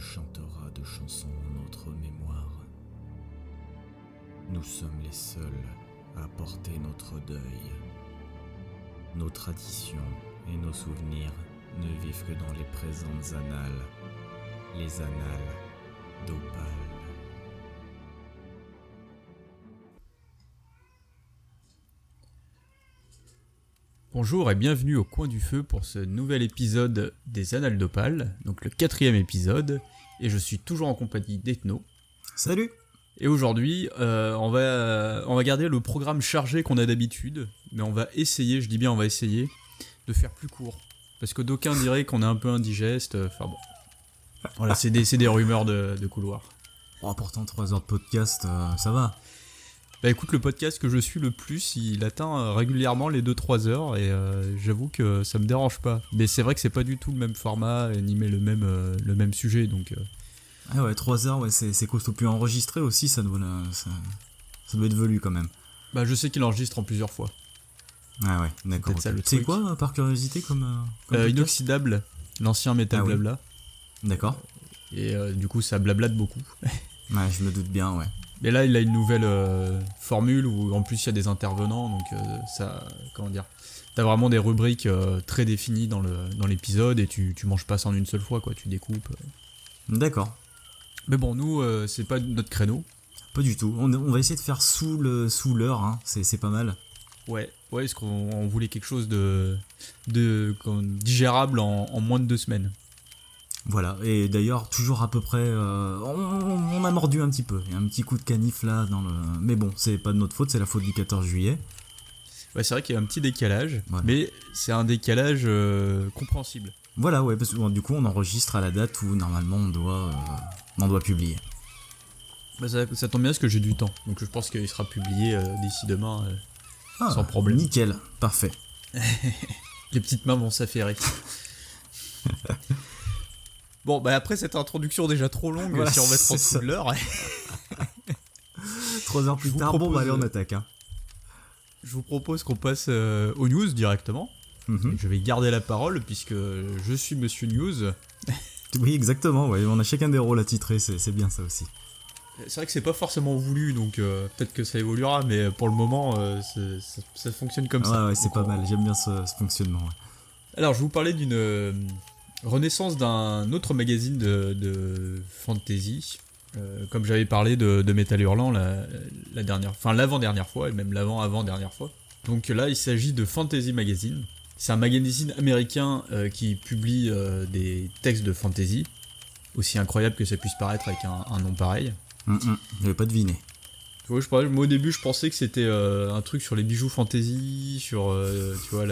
chantera de chansons en notre mémoire. Nous sommes les seuls à porter notre deuil. Nos traditions et nos souvenirs ne vivent que dans les présentes annales, les annales d'Opale. Bonjour et bienvenue au Coin du Feu pour ce nouvel épisode des Annales d'Opale, donc le 4e épisode, et je suis toujours en compagnie d'Ethno. Salut. Et aujourd'hui, on va garder le programme chargé qu'on a d'habitude, mais on va essayer, je dis bien on va essayer, de faire plus court. Parce que d'aucuns diraient qu'on est un peu indigeste, enfin bon. Voilà, c'est des rumeurs de couloir. Oh, pourtant 3 heures de podcast, ça va. Bah écoute, le podcast que je suis le plus, il atteint régulièrement les 2-3 heures et j'avoue que ça me dérange pas. Mais c'est vrai que c'est pas du tout le même format, ni le même sujet, donc... Ah ouais, 3 heures, ouais, c'est costaud. Puis enregistrer aussi, ça doit être velu quand même. Bah je sais qu'il enregistre en plusieurs fois. Ah ouais, d'accord. C'est okay. C'est quoi, par curiosité, comme Inoxydable, l'ancien Metal Blabla. D'accord. Et du coup, ça blablate beaucoup. Ouais, je me doute bien, ouais. Et là, il a une nouvelle formule où en plus il y a des intervenants, donc ça, comment dire, t'as vraiment des rubriques très définies dans l'épisode et tu manges pas ça en une seule fois, quoi, tu découpes. D'accord. Mais bon, nous, c'est pas notre créneau. Pas du tout. On va essayer de faire sous l'heure, hein. C'est pas mal. Ouais, parce qu'on voulait quelque chose de digérable en moins de 2 semaines. Voilà, et d'ailleurs, toujours à peu près, on a mordu un petit peu. Il y a un petit coup de canif là dans le... Mais bon, c'est pas de notre faute, c'est la faute du 14 juillet. Ouais, c'est vrai qu'il y a un petit décalage, voilà. Mais c'est un décalage compréhensible. Voilà, ouais, parce que du coup, on enregistre à la date où normalement on doit publier. Bah ça tombe bien parce que j'ai du temps, donc je pense qu'il sera publié d'ici demain sans problème. Nickel, parfait. Les petites mains vont s'affairer. Bon, bah après cette introduction déjà trop longue, voilà, si on va être en dessous de l'heure. 3 heures plus tard, bon, bah allez, on attaque. Hein. Je vous propose qu'on passe aux news directement. Mm-hmm. Je vais garder la parole puisque je suis Monsieur News. Oui, exactement, ouais, on a chacun des rôles attitrés, c'est bien ça aussi. C'est vrai que c'est pas forcément voulu, donc peut-être que ça évoluera, mais pour le moment, ça fonctionne comme ça. Ouais, c'est pas mal, j'aime bien ce fonctionnement. Ouais. Alors, je vais vous parlais d'une renaissance d'un autre magazine de fantasy, comme j'avais parlé de Metal Hurlant l'avant-dernière fois, et même l'avant-avant-dernière fois. Donc là, il s'agit de Fantasy Magazine. C'est un magazine américain qui publie des textes de fantasy, aussi incroyable que ça puisse paraître avec un nom pareil. J'avais pas deviné. Ouais, moi au début je pensais que c'était un truc sur les bijoux fantasy, sur tu vois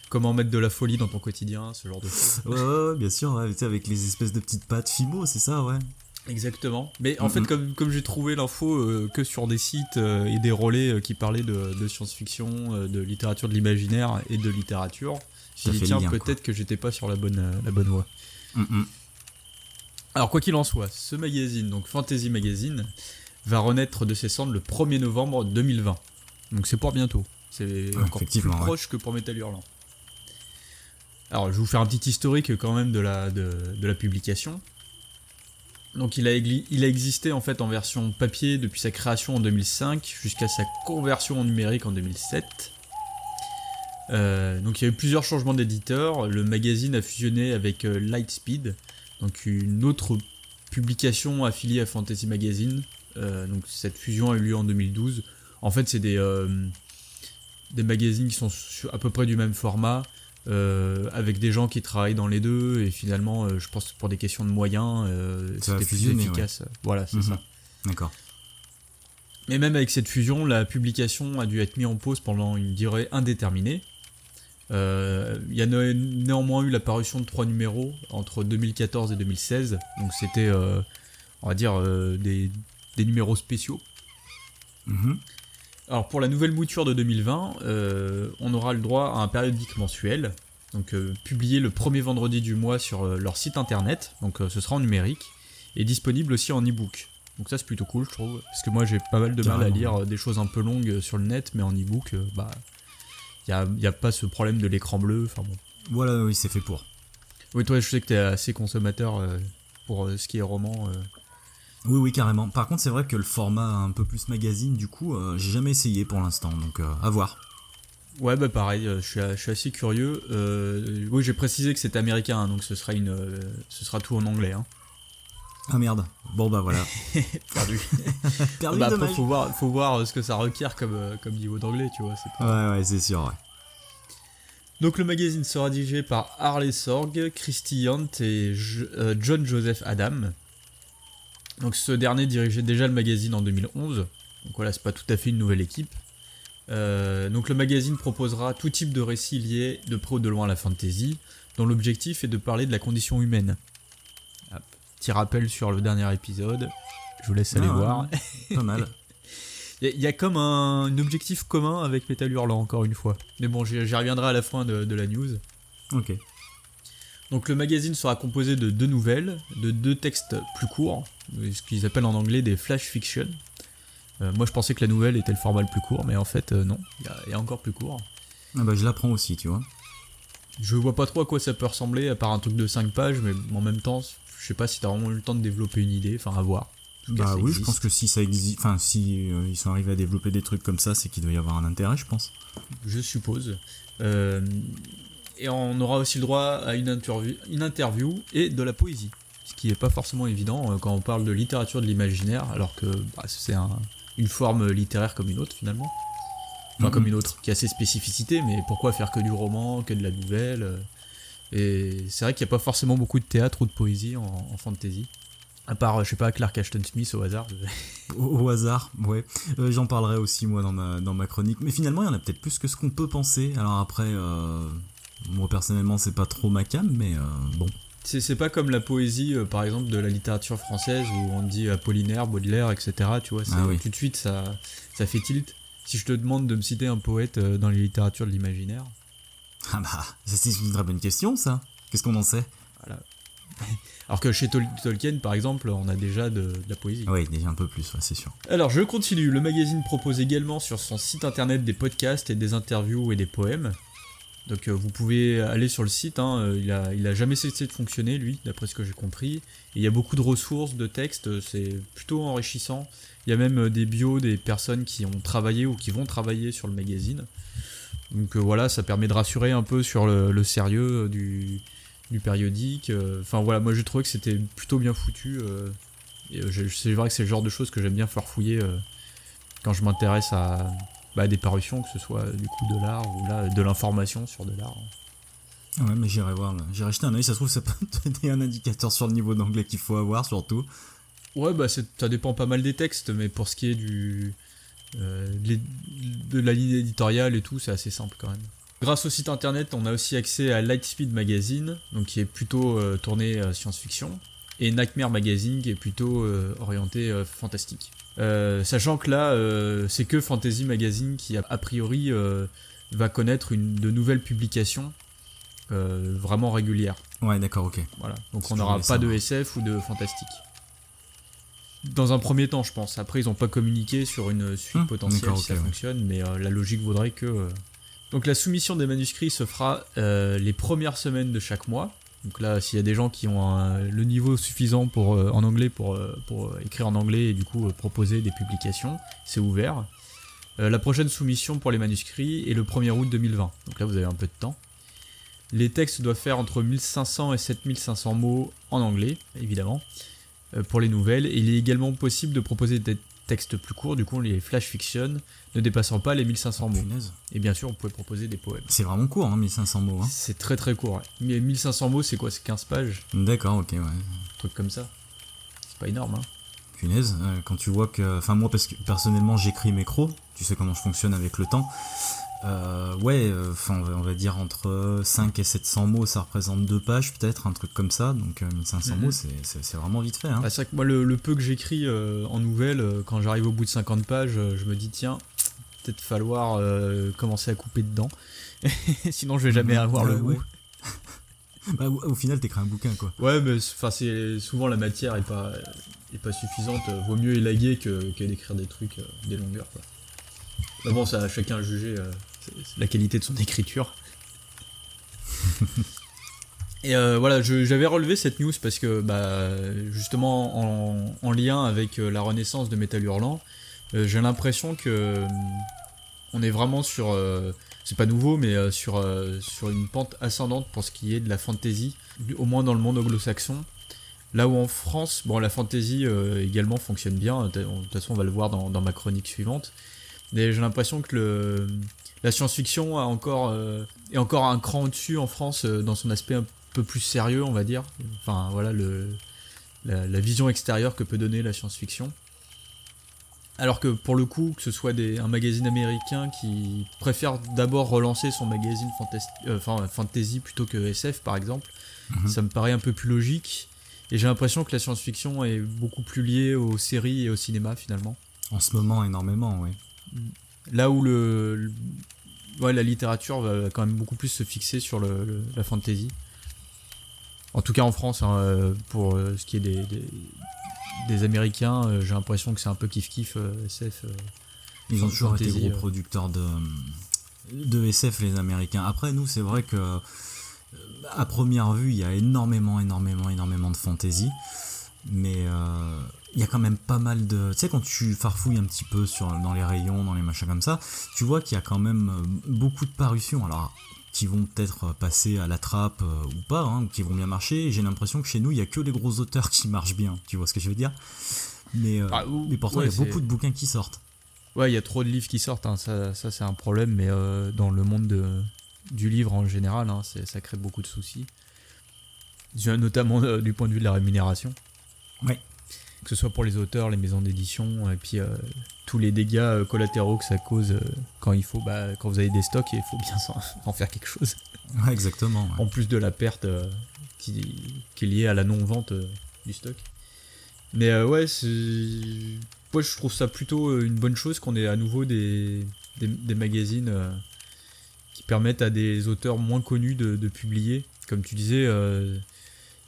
comment mettre de la folie dans ton quotidien, ce genre de choses. Ouais, bien sûr, ouais, avec les espèces de petites pattes Fibo, c'est ça, ouais. Exactement. Mais en fait, comme j'ai trouvé l'info que sur des sites et des relais qui parlaient de science-fiction, de littérature de l'imaginaire et de littérature, j'ai dit tiens, peut-être que j'étais pas sur la bonne voie. Alors quoi qu'il en soit, ce magazine, donc Fantasy Magazine, va renaître de ses cendres le 1er novembre 2020. Donc c'est pour bientôt. C'est encore plus proche que pour Metal Hurlant. Alors je vais vous faire un petit historique quand même de la publication. Donc il a existé en fait en version papier depuis sa création en 2005 jusqu'à sa conversion en numérique en 2007. Donc il y a eu plusieurs changements d'éditeur. Le magazine a fusionné avec Lightspeed, donc une autre publication affiliée à Fantasy Magazine. Donc cette fusion a eu lieu en 2012. En fait c'est des magazines qui sont à peu près du même format, avec des gens qui travaillent dans les deux, et finalement je pense que pour des questions de moyens c'était plus efficace. Ouais. Voilà, c'est ça. D'accord. Mais même avec cette fusion, la publication a dû être mise en pause pendant une durée indéterminée. Il y a néanmoins eu la parution de 3 numéros entre 2014 et 2016, donc c'était on va dire des numéros spéciaux. Alors pour la nouvelle mouture de 2020, on aura le droit à un périodique mensuel, donc publié le premier vendredi du mois sur leur site internet, donc ce sera en numérique, et disponible aussi en e-book. Donc ça c'est plutôt cool je trouve, parce que moi j'ai pas mal de mal à lire des choses un peu longues sur le net, mais en e-book, y a pas ce problème de l'écran bleu, enfin bon. Voilà, oui, c'est fait pour. Oui, toi je sais que t'es assez consommateur pour ce qui est roman. Oui, carrément. Par contre, c'est vrai que le format un peu plus magazine, du coup, j'ai jamais essayé pour l'instant, donc à voir. Ouais, bah pareil, je suis assez curieux. Oui, j'ai précisé que c'est américain, hein, donc ce sera tout en anglais. Hein. Ah merde. Bon bah voilà. Perdu. Perdu, Bah, après, dommage. faut voir ce que ça requiert comme niveau d'anglais, tu vois. C'est pas... Ouais, c'est sûr, ouais. Donc le magazine sera dirigé par Harley Sorg, Christy Yant et John Joseph Adam. Donc ce dernier dirigeait déjà le magazine en 2011. Donc voilà, c'est pas tout à fait une nouvelle équipe. Donc le magazine proposera tout type de récits liés de près ou de loin à la fantasy, dont l'objectif est de parler de la condition humaine. Petit rappel sur le dernier épisode, je vous laisse aller voir. Pas mal. Il y a comme un objectif commun avec Metal Hurlant, encore une fois. Mais bon, j'y reviendrai à la fin de la news. Ok. Donc le magazine sera composé de 2 nouvelles, de 2 textes plus courts, ce qu'ils appellent en anglais des flash fiction. Moi je pensais que la nouvelle était le format le plus court, mais en fait non, il y a encore plus court. Ah bah je l'apprends aussi, tu vois. Je vois pas trop à quoi ça peut ressembler, à part un truc de 5 pages, mais en même temps, je sais pas si t'as vraiment eu le temps de développer une idée, enfin à voir. Bah oui, je pense que si ça existe, enfin si ils sont arrivés à développer des trucs comme ça, c'est qu'il doit y avoir un intérêt, je pense. Je suppose. Et on aura aussi le droit à une interview et de la poésie, ce qui est pas forcément évident quand on parle de littérature de l'imaginaire, alors que c'est une forme littéraire comme une autre finalement. Enfin comme une autre, qui a ses spécificités, mais pourquoi faire que du roman, que de la nouvelle Et c'est vrai qu'il n'y a pas forcément beaucoup de théâtre ou de poésie en fantasy. À part, je sais pas, Clark Ashton Smith au hasard. Au hasard, ouais. J'en parlerai aussi moi dans ma chronique. Mais finalement, il y en a peut-être plus que ce qu'on peut penser. Alors après, moi personnellement, c'est pas trop ma came, mais bon. C'est pas comme la poésie, par exemple, de la littérature française où on dit Apollinaire, Baudelaire, etc. Tu vois, oui. Tout de suite, ça fait tilt. Si je te demande de me citer un poète dans les littératures de l'imaginaire. Ah bah, c'est une très bonne question, ça. Qu'est-ce qu'on en sait ? Voilà. Alors que chez Tolkien, par exemple, on a déjà de la poésie. Oui, déjà un peu plus, ouais, c'est sûr. Alors, je continue. Le magazine propose également sur son site internet des podcasts et des interviews et des poèmes. Donc, vous pouvez aller sur le site. Hein, il a jamais cessé de fonctionner, lui, d'après ce que j'ai compris. Et il y a beaucoup de ressources, de textes. C'est plutôt enrichissant. Il y a même des bios des personnes qui ont travaillé ou qui vont travailler sur le magazine. Donc, voilà, ça permet de rassurer un peu sur le sérieux du périodique. Enfin voilà, moi j'ai trouvé que c'était plutôt bien foutu. C'est vrai que c'est le genre de choses que j'aime bien faire fouiller quand je m'intéresse à des parutions, que ce soit du coup de l'art ou là de l'information sur de l'art. Ouais, mais j'irai voir là. J'irai jeter un oeil, ça se trouve ça peut te donner un indicateur sur le niveau d'anglais qu'il faut avoir surtout. Ouais, ça dépend pas mal des textes, mais pour ce qui est de la ligne éditoriale et tout, c'est assez simple quand même. Grâce au site internet, on a aussi accès à Lightspeed Magazine, donc qui est plutôt tourné science-fiction, et Nightmare Magazine, qui est plutôt orienté fantastique. Sachant que là, c'est que Fantasy Magazine qui, a priori, va connaître de nouvelles publications vraiment régulières. Ouais, d'accord, ok. Voilà. Donc on n'aura pas de SF ou de fantastique. Dans un premier temps, je pense. Après, ils n'ont pas communiqué sur une suite potentielle si ça fonctionne, mais la logique voudrait que... Donc la soumission des manuscrits se fera les premières semaines de chaque mois. Donc là, s'il y a des gens qui ont le niveau suffisant en anglais pour écrire en anglais et du coup proposer des publications, c'est ouvert. La prochaine soumission pour les manuscrits est le 1er août 2020. Donc là, vous avez un peu de temps. Les textes doivent faire entre 1500 et 7500 mots en anglais, évidemment, pour les nouvelles. Et il est également possible de proposer des textes plus courts, du coup les flash fiction, ne dépassant pas les 1500 mots. Punaise. Et bien sûr, vous pouvez proposer des poèmes. C'est vraiment court, hein, 1500 mots. Hein. C'est très très court. Ouais. Mais 1500 mots, c'est quoi ? C'est 15 pages ? D'accord, ok, ouais. Un truc comme ça. C'est pas énorme, hein. Punaise, quand tu vois que... Enfin, moi, parce que personnellement, j'écris mes crocs, tu sais comment je fonctionne avec le temps. On va dire entre 5 et 700 mots, ça représente 2 pages peut-être, un truc comme ça, donc 1500 mots, c'est vraiment vite fait. Hein. C'est vrai que moi, le peu que j'écris en nouvelles, quand j'arrive au bout de 50 pages, je me dis, tiens, peut-être falloir commencer à couper dedans, sinon je vais jamais avoir le goût. Bah, au final, t'écris un bouquin, quoi. Ouais, mais c'est souvent la matière est pas suffisante, vaut mieux élaguer que d'écrire des trucs, des longueurs, quoi. Mais bon, ça à chacun à juger c'est la qualité de son écriture. Et voilà, j'avais relevé cette news parce que justement en lien avec la renaissance de Métal Hurlant, j'ai l'impression que on est vraiment sur, c'est pas nouveau, mais sur une pente ascendante pour ce qui est de la fantasy, au moins dans le monde anglo-saxon. Là où en France, bon, la fantasy également fonctionne bien, de toute façon on va le voir dans ma chronique suivante, mais j'ai l'impression que la science-fiction est encore un cran au-dessus en France dans son aspect un peu plus sérieux, on va dire. Enfin voilà, la vision extérieure que peut donner la science-fiction. Alors que pour le coup, que ce soit un magazine américain qui préfère d'abord relancer son magazine fantasy plutôt que SF par exemple, ça me paraît un peu plus logique. Et j'ai l'impression que la science-fiction est beaucoup plus liée aux séries et au cinéma finalement. En ce moment, énormément, oui. Là où la littérature va quand même beaucoup plus se fixer sur la fantasy. En tout cas en France, hein, pour ce qui est des Américains, j'ai l'impression que c'est un peu kiff-kiff SF. Ils ont toujours fantasy, été gros producteurs de SF, les Américains. Après, nous, c'est vrai que à première vue, il y a énormément de fantasy, mais il y a quand même pas mal de... Tu sais, quand tu farfouilles un petit peu dans les rayons, dans les machins comme ça, tu vois qu'il y a quand même beaucoup de parutions, alors qui vont peut-être passer à la trappe ou pas, hein, ou qui vont bien marcher. Et j'ai l'impression que chez nous, il y a que les gros auteurs qui marchent bien, tu vois ce que je veux dire ? Mais pourtant, il y a beaucoup de bouquins qui sortent. Ouais, il y a trop de livres qui sortent, hein, ça c'est un problème, mais dans le monde du livre en général, hein, ça crée beaucoup de soucis. Notamment du point de vue de la rémunération. Ouais. Que ce soit pour les auteurs, les maisons d'édition, et puis tous les dégâts collatéraux que ça cause quand vous avez des stocks, il faut bien en faire quelque chose. Ouais, exactement. Ouais. En plus de la perte qui est liée à la non-vente du stock. Mais moi je trouve ça plutôt une bonne chose qu'on ait à nouveau des magazines qui permettent à des auteurs moins connus de publier. Comme tu disais,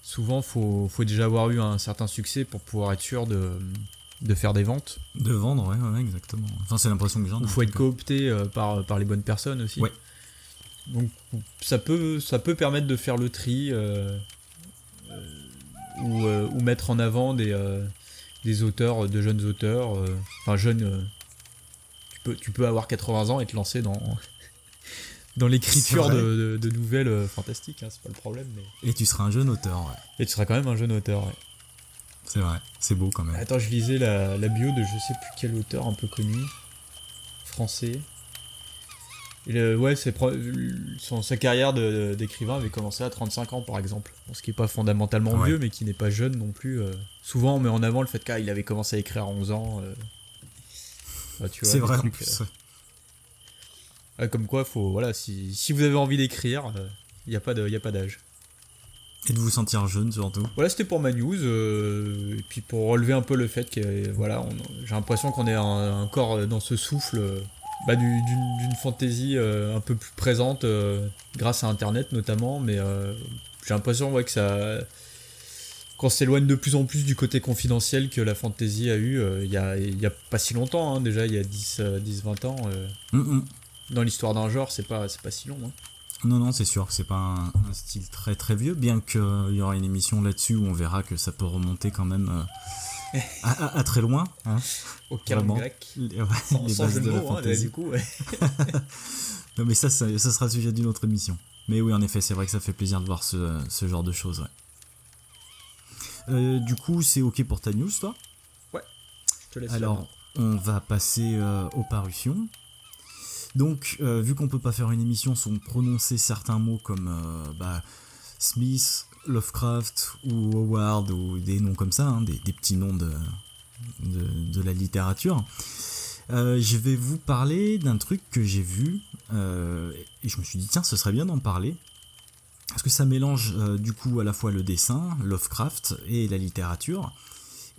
souvent faut déjà avoir eu un certain succès pour pouvoir être sûr de faire des ventes. De vendre, ouais, exactement. Enfin, c'est l'impression que j'en ai. Il faut être coopté par les bonnes personnes aussi. Ouais. Donc ça peut permettre de faire le tri ou mettre en avant des auteurs, de jeunes auteurs. Enfin jeunes, tu peux avoir 80 ans et te lancer dans l'écriture de nouvelles fantastiques, hein, c'est pas le problème. Mais... Et tu seras un jeune auteur, ouais. Et tu seras quand même un jeune auteur, ouais. C'est vrai, c'est beau quand même. Attends, je lisais la bio de je sais plus quel auteur un peu connu, français. Et sa carrière d'écrivain avait commencé à 35 ans par exemple. Bon, ce qui n'est pas fondamentalement vieux, mais qui n'est pas jeune non plus. Souvent on met en avant le fait qu'il avait commencé à écrire à 11 ans. Tu vois, c'est vrai trucs, en plus, comme quoi, si vous avez envie d'écrire, il n'y a pas d'âge. Et de vous sentir jeune surtout. Voilà, c'était pour ma news. Et puis pour relever un peu le fait que j'ai l'impression qu'on est encore dans ce souffle d'une fantaisie un peu plus présente grâce à Internet notamment. Mais j'ai l'impression qu'on s'éloigne de plus en plus du côté confidentiel que la fantaisie a eu il y a pas si longtemps, hein, déjà il y a 10-20 ans. Dans l'histoire d'un genre, c'est pas si long. Hein. Non, c'est sûr que c'est pas un style très très vieux, bien qu'il y aura une émission là-dessus où on verra que ça peut remonter quand même à très loin. Hein, au calme grec. Les sans bases jeu de la mots, fantasy. du coup, ouais. Non, mais ça sera le sujet d'une autre émission. Mais oui, en effet, c'est vrai que ça fait plaisir de voir ce genre de choses. Ouais. Du coup, c'est ok pour ta news, toi ? Ouais, je te laisse. Alors, on va passer aux parutions. Donc, vu qu'on peut pas faire une émission sans prononcer certains mots comme Smith, Lovecraft ou Howard ou des noms comme ça, hein, des petits noms de la littérature, je vais vous parler d'un truc que j'ai vu et je me suis dit tiens, ce serait bien d'en parler parce que ça mélange du coup à la fois le dessin, Lovecraft et la littérature,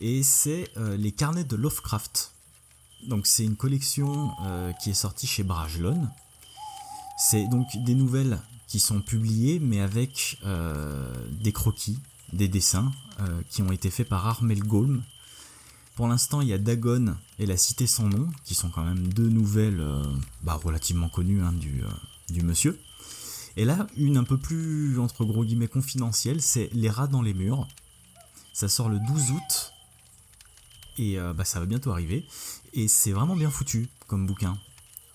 et c'est les carnets de Lovecraft. Donc c'est une collection qui est sortie chez Brajlon. C'est donc des nouvelles qui sont publiées mais avec des croquis, des dessins qui ont été faits par Armel Gaume. Pour l'instant il y a Dagon et La Cité sans nom qui sont quand même deux nouvelles relativement connues, hein, du monsieur. Et là, une un peu plus, entre gros guillemets, confidentielle, c'est Les rats dans les murs. Ça sort le 12 août. Et ça va bientôt arriver. Et c'est vraiment bien foutu comme bouquin.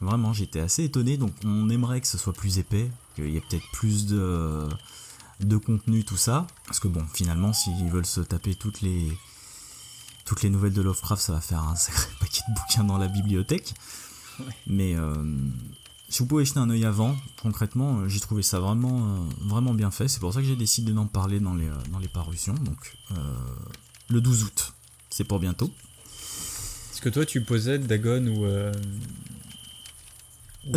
Vraiment, j'étais assez étonné. Donc on aimerait que ce soit plus épais, qu'il y ait peut-être plus de contenu, tout ça. Parce que bon, finalement, s'ils veulent se taper toutes les nouvelles de Lovecraft, ça va faire un sacré paquet de bouquins dans la bibliothèque. Ouais. Mais si vous pouvez jeter un œil avant, concrètement, j'ai trouvé ça vraiment bien fait. C'est pour ça que j'ai décidé d'en parler dans les parutions. Donc le 12 août, c'est pour bientôt. Est-ce que toi tu possèdes Dagon ou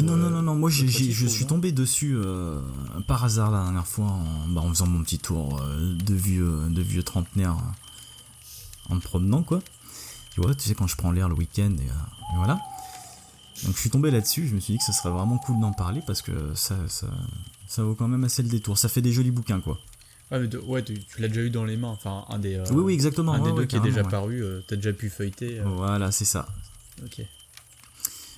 non, moi je suis tombé dessus par hasard la dernière fois en faisant mon petit tour de vieux trentenaire en me promenant, quoi. Tu vois, tu sais, quand je prends l'air le week-end et voilà. Donc je suis tombé là-dessus, je me suis dit que ça serait vraiment cool d'en parler parce que ça vaut quand même assez le détour. Ça fait des jolis bouquins, quoi. Ah, mais tu l'as déjà eu dans les mains, enfin un des. Oui, exactement. Un des deux qui est déjà ouais. paru, t'as déjà pu feuilleter. Voilà, c'est ça. Ok.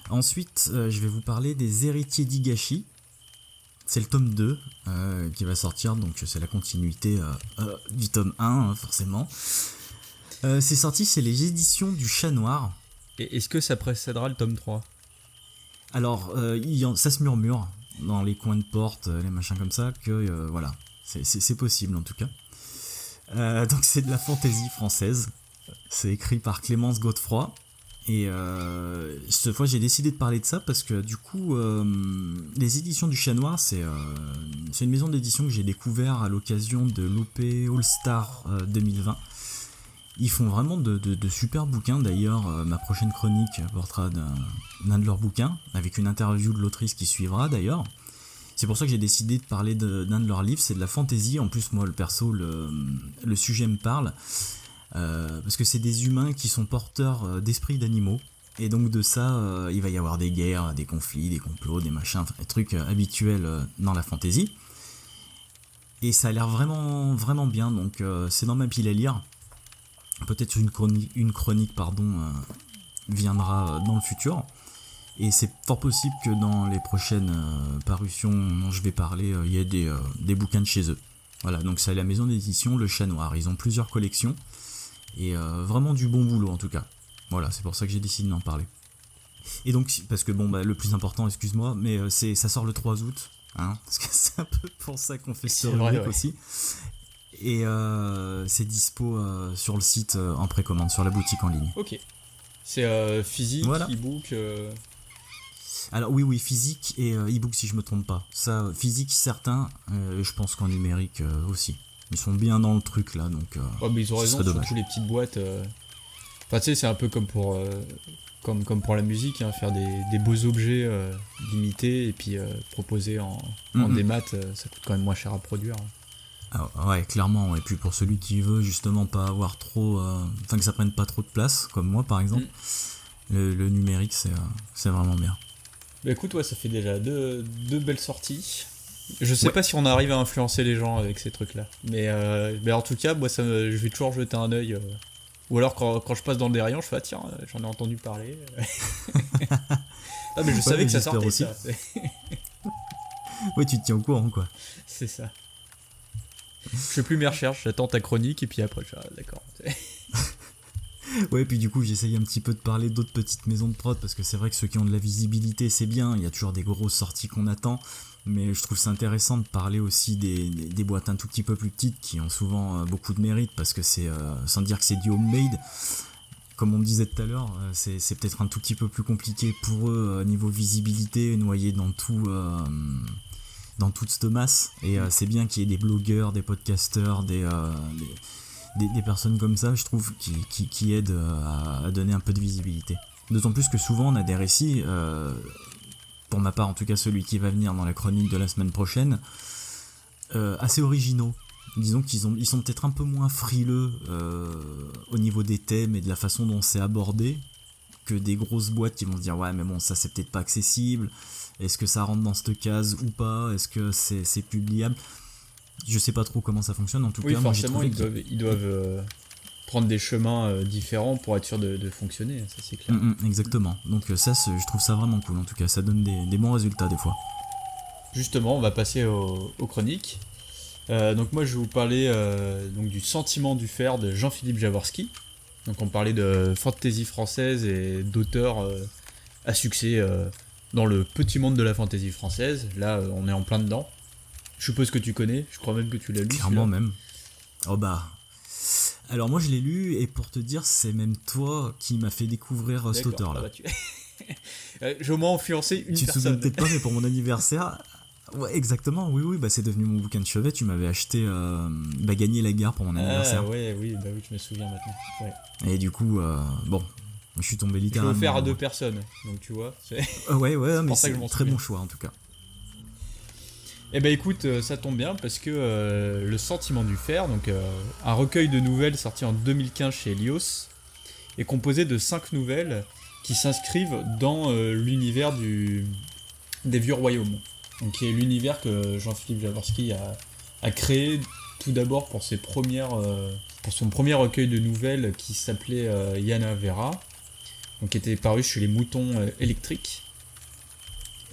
Ensuite, je vais vous parler des Héritiers d'Higashi. C'est le tome 2 qui va sortir, donc c'est la continuité du tome 1, forcément. C'est sorti, c'est les éditions du Chat Noir. Et est-ce que ça précédera le tome 3 ? Alors, ça se murmure dans les coins de porte, les machins comme ça, que voilà, c'est possible en tout cas. Donc c'est de la fantaisie française. C'est écrit par Clémence Godefroy. Et cette fois, j'ai décidé de parler de ça parce que du coup, les éditions du Chat Noir, c'est une maison d'édition que j'ai découvert à l'occasion de l'OP All Star 2020. Ils font vraiment de super bouquins. D'ailleurs, ma prochaine chronique portera d'un de leurs bouquins, avec une interview de l'autrice qui suivra d'ailleurs. C'est pour ça que j'ai décidé de parler d'un de leurs livres. C'est de la fantasy. En plus, moi, le perso, le sujet me parle. Parce que c'est des humains qui sont porteurs d'esprits d'animaux. Et donc de ça, il va y avoir des guerres, des conflits, des complots, des machins, des trucs habituels dans la fantasy. Et ça a l'air vraiment bien. Donc c'est dans ma pile à lire. Peut-être une chronique viendra dans le futur. Et c'est fort possible que dans les prochaines parutions dont je vais parler, il y ait des bouquins de chez eux. Voilà, donc c'est la maison d'édition Le Chat Noir. Ils ont plusieurs collections. Et vraiment du bon boulot en tout cas. Voilà, c'est pour ça que j'ai décidé d'en parler. Et donc, parce que le plus important, excuse-moi, mais ça sort le 3 août. Hein, parce que c'est un peu pour ça qu'on fait ce rubrique aussi. Et c'est dispo sur le site en précommande, sur la boutique en ligne. Ok. C'est physique, voilà. e-book Alors oui, physique et e-book si je me trompe pas. Ça, physique certains, je pense qu'en numérique aussi. Ils sont bien dans le truc là, donc mais ils ont raison, surtout les petites boîtes. Enfin, tu sais, c'est un peu comme pour la musique, hein, faire des beaux objets limités et puis proposer en démat, ça coûte quand même moins cher à produire. Ah, ouais, clairement. Et puis pour celui qui veut justement pas avoir trop, que ça prenne pas trop de place, comme moi par exemple, le numérique c'est vraiment bien. Bah écoute, ouais, ça fait déjà deux belles sorties. Je sais pas si on arrive à influencer les gens avec ces trucs-là, mais en tout cas, moi, je vais toujours jeter un œil. Ou alors quand je passe dans le rayon, je fais tiens, j'en ai entendu parler. Ah mais je savais que ça sortait aussi. Ça. Ouais, tu te tiens au courant quoi. C'est ça. Je fais plus mes recherches, j'attends ta chronique et puis après, d'accord. Ouais, puis du coup, j'essaye un petit peu de parler d'autres petites maisons de prod parce que c'est vrai que ceux qui ont de la visibilité, c'est bien. Il y a toujours des grosses sorties qu'on attend. Mais je trouve ça intéressant de parler aussi des boîtes un tout petit peu plus petites qui ont souvent beaucoup de mérite parce que c'est, sans dire que c'est du homemade, comme on me disait tout à l'heure, c'est peut-être un tout petit peu plus compliqué pour eux niveau visibilité, noyé dans toute cette masse. Et c'est bien qu'il y ait des blogueurs, des podcasteurs, des personnes comme ça, je trouve, qui aident à donner un peu de visibilité. D'autant plus que souvent on a des récits... pour ma part en tout cas celui qui va venir dans la chronique de la semaine prochaine, assez originaux. Disons qu'ils sont peut-être un peu moins frileux au niveau des thèmes et de la façon dont c'est abordé que des grosses boîtes qui vont se dire ouais mais bon ça c'est peut-être pas accessible, est-ce que ça rentre dans cette case ou pas, est-ce que c'est publiable, je sais pas trop comment ça fonctionne en tout cas. Forcément ils doivent prendre des chemins différents pour être sûr de fonctionner, ça c'est clair. Exactement, donc ça je trouve ça vraiment cool en tout cas, ça donne des bons résultats des fois. justement, on va passer aux chroniques. Donc moi je vais vous parler donc du Sentiment du fer de Jean-Philippe Jaworski. Donc on parlait de fantasy française et d'auteurs à succès dans le petit monde de la fantasy française. Là on est en plein dedans. Je suppose que tu connais, je crois même que tu l'as lu. Clairement même. Oh bah. Alors moi je l'ai lu et pour te dire c'est même toi qui m'as fait découvrir cet auteur là. J'ai au moins influencé une personne. Tu te souviens peut-être pas mais pour mon anniversaire, ouais exactement, oui bah c'est devenu mon bouquin de chevet, tu m'avais acheté Gagner la guerre pour mon anniversaire. Oui, je me souviens maintenant. Ouais. Et du coup bon, je suis tombé littéralement. Je peux le faire à 2 personnes, donc tu vois. Ouais mais c'est un très bon choix en tout cas. Eh ben écoute, ça tombe bien parce que Le Sentiment du fer, donc un recueil de nouvelles sorti en 2015 chez Helios, est composé de 5 nouvelles qui s'inscrivent dans l'univers des Vieux Royaumes. Donc qui est l'univers que Jean-Philippe Jaworski a créé tout d'abord pour pour son premier recueil de nouvelles qui s'appelait Yana Vera, donc qui était paru chez les Moutons électriques.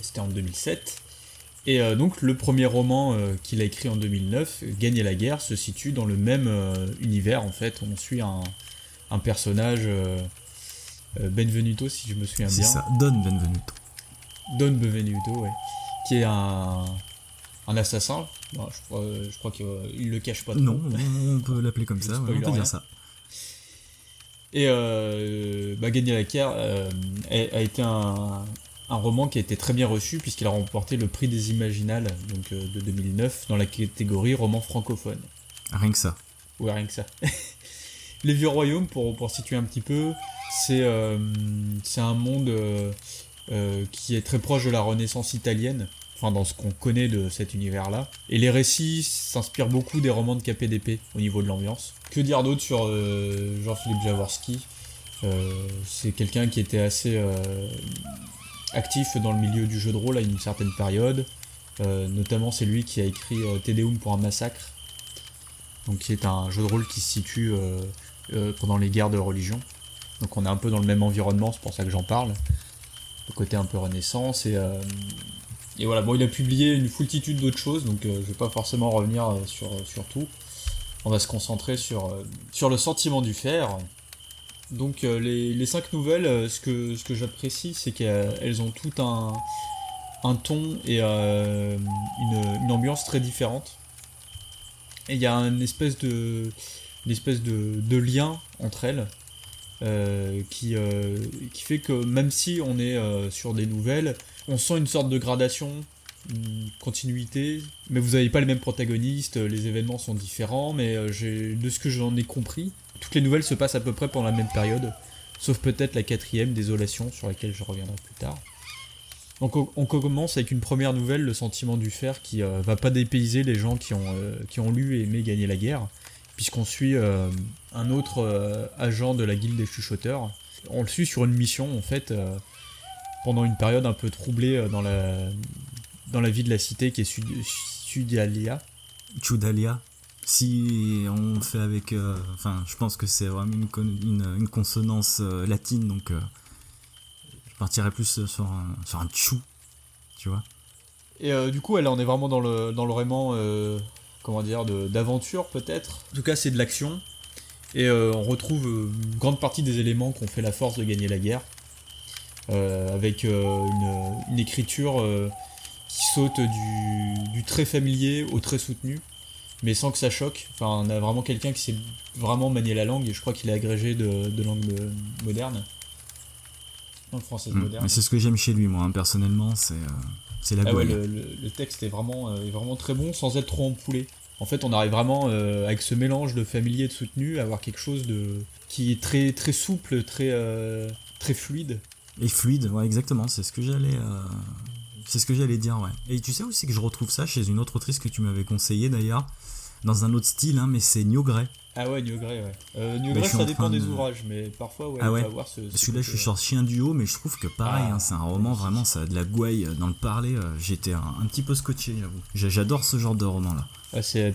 Et c'était en 2007. Et donc le premier roman qu'il a écrit en 2009, Gagner la guerre, se situe dans le même univers en fait. On suit un personnage, Benvenuto si je me souviens bien. C'est ça, Don Benvenuto. Don Benvenuto, ouais. Qui est un assassin. Bon, je crois qu'il le cache pas trop. Non, on peut l'appeler comme ça, on peut dire ça. Et Gagner la guerre a été un roman qui a été très bien reçu puisqu'il a remporté le prix des Imaginales donc, de 2009 dans la catégorie roman francophone. Rien que ça. Ouais, rien que ça. Les Vieux Royaumes, pour situer un petit peu, c'est un monde qui est très proche de la Renaissance italienne, enfin dans ce qu'on connaît de cet univers-là. Et les récits s'inspirent beaucoup des romans de KPDP au niveau de l'ambiance. Que dire d'autre sur Jean-Philippe Jaworski ? C'est quelqu'un qui était assez actif dans le milieu du jeu de rôle à une certaine période. Notamment c'est lui qui a écrit Te Deum pour un massacre, donc qui est un jeu de rôle qui se situe pendant les guerres de religion. Donc on est un peu dans le même environnement, c'est pour ça que j'en parle. Le côté un peu renaissance et voilà. Bon, il a publié une foultitude d'autres choses, donc je vais pas forcément revenir sur tout. On va se concentrer sur le Sentiment du fer. Donc les 5 nouvelles, ce que j'apprécie, c'est qu'elles ont tout un ton et une ambiance très différente. Et il y a une espèce de lien entre elles qui fait que même si on est sur des nouvelles, on sent une sorte de gradation, une continuité, mais vous n'avez pas les mêmes protagonistes, les événements sont différents, mais de ce que j'en ai compris, toutes les nouvelles se passent à peu près pendant la même période, sauf peut-être la 4e, Désolation, sur laquelle je reviendrai plus tard. Donc on commence avec une première nouvelle, Le Sentiment du fer, qui va pas dépayser les gens qui ont lu et aimé Gagner la guerre, puisqu'on suit un autre agent de la guilde des chuchoteurs. On le suit sur une mission en fait, pendant une période un peu troublée dans la vie de la cité qui est Sudalia. Si on fait avec... je pense que c'est vraiment une consonance latine, donc je partirais plus sur un tchou, tu vois. Et du coup, là, on est vraiment dans le roman, d'aventure peut-être. En tout cas, c'est de l'action. Et on retrouve une grande partie des éléments qui ont fait la force de Gagner la guerre. Avec une écriture qui saute du très familier au très soutenu, mais sans que ça choque. Enfin, on a vraiment quelqu'un qui sait vraiment manier la langue, et je crois qu'il est agrégé de langue moderne. Langue française moderne. Mais c'est ce que j'aime chez lui, moi, hein, personnellement, c'est la gouaille. Ouais, le texte est vraiment très bon, sans être trop empoulé. En fait, on arrive vraiment, avec ce mélange de familier et de soutenu, à avoir quelque chose qui est très, très souple, très fluide. Et fluide, ouais, exactement, c'est ce que j'allais dire, ouais. Et tu sais aussi que je retrouve ça chez une autre autrice que tu m'avais conseillé d'ailleurs, dans un autre style, hein, mais c'est Nio Gray. Ah ouais, Nio Gray, ouais. Nio Gray, ça dépend des ouvrages, mais parfois, ouais, on va avoir ce celui-là, je suis sur Chien du haut, mais je trouve que pareil, c'est un roman, vraiment, ça a de la gouaille dans le parler. J'étais un petit peu scotché, j'avoue. J'adore ce genre de roman-là.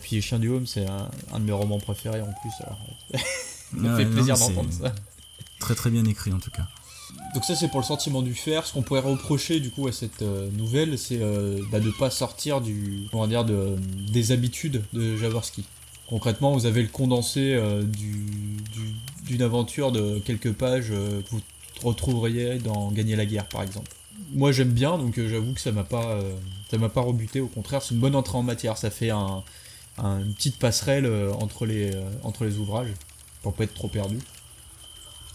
Puis Chien du haut, c'est un de mes romans préférés en plus, alors. Ça me fait plaisir d'entendre ça. Très très bien écrit en tout cas. Donc ça c'est pour le sentiment du faire. Ce qu'on pourrait reprocher du coup à cette nouvelle, c'est de pas sortir des habitudes de Jaworski. Concrètement, vous avez le condensé d'une aventure de quelques pages que vous retrouveriez dans Gagner la guerre par exemple. Moi j'aime bien, donc j'avoue que ça m'a pas rebuté. Au contraire, c'est une bonne entrée en matière. Ça fait une petite passerelle entre les ouvrages pour pas être trop perdu.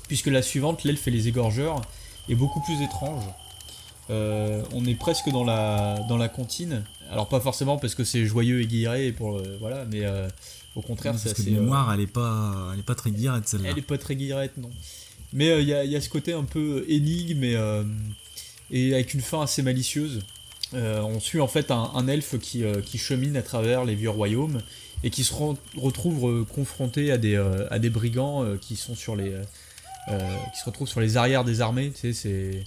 Puisque la suivante, l'elfe et les égorgeurs, est beaucoup plus étrange. On est presque dans la comptine. Alors pas forcément parce que c'est joyeux et guilleret mais au contraire parce c'est que assez. de mémoire, elle est pas très guillerette celle-là. Elle est pas très guillerette, non. Mais il y a ce côté un peu énigme et avec une fin assez malicieuse. On suit en fait un elfe qui chemine à travers les vieux royaumes et qui se retrouve confronté à des brigands qui sont qui se retrouvent sur les arrières des armées. Tu sais,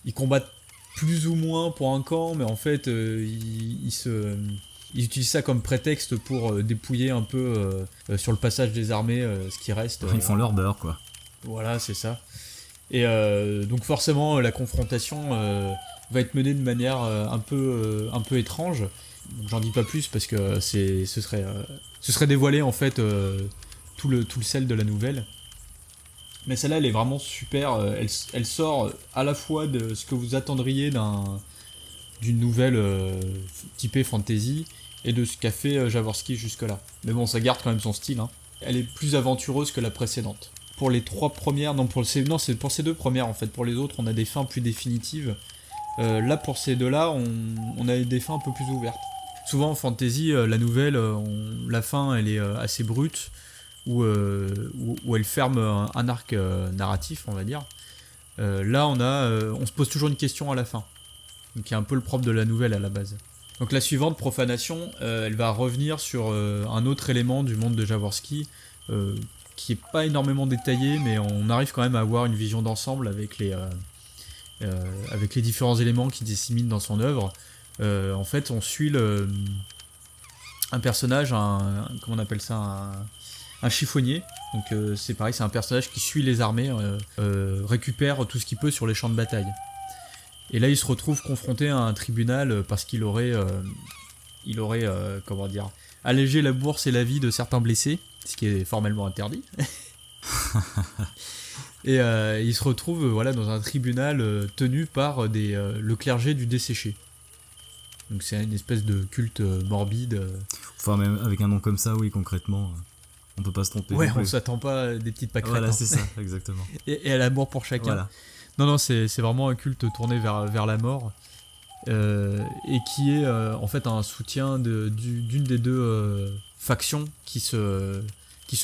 ils combattent plus ou moins pour un camp, mais en fait ils utilisent ça comme prétexte pour dépouiller un peu sur le passage des armées ce qui reste. Ils font leur beurre, quoi. Voilà, c'est ça. Et donc forcément la confrontation va être menée de manière un peu étrange. Donc, j'en dis pas plus parce que ce serait dévoiler en fait tout le sel de la nouvelle. Mais celle-là, elle est vraiment super. Elle sort à la fois de ce que vous attendriez d'une nouvelle typée fantasy et de ce qu'a fait Jaworski jusque-là. Mais bon, ça garde quand même son style. Hein. Elle est plus aventureuse que la précédente. Pour les 3 premières, c'est pour ces 2 premières en fait. Pour les autres, on a des fins plus définitives. Là, pour ces 2-là, on a des fins un peu plus ouvertes. Souvent en fantasy, la nouvelle, la fin, elle est assez brute. Où elle ferme un arc narratif, on va dire. Là, on se pose toujours une question à la fin. Donc, qui est un peu le propre de la nouvelle à la base. Donc, la suivante, Profanation, elle va revenir sur un autre élément du monde de Jaworski, qui est pas énormément détaillé, mais on arrive quand même à avoir une vision d'ensemble avec les différents éléments qui disséminent dans son œuvre. En fait, on suit un personnage, comment on appelle ça, un chiffonnier. Donc c'est pareil, c'est un personnage qui suit les armées, récupère tout ce qu'il peut sur les champs de bataille. Et là, il se retrouve confronté à un tribunal parce qu'il aurait allégé la bourse et la vie de certains blessés, ce qui est formellement interdit. Et il se retrouve dans un tribunal tenu par le clergé du desséché. Donc c'est une espèce de culte morbide. Enfin, même avec un nom comme ça, oui, concrètement, on peut pas se tromper. Ouais, on s'attend pas à des petites pâquerettes. Voilà, c'est ça, exactement. Et à l'amour pour chacun. Voilà. Non, c'est vraiment un culte tourné vers la mort. Et qui est en fait un soutien d'une des 2 factions qui se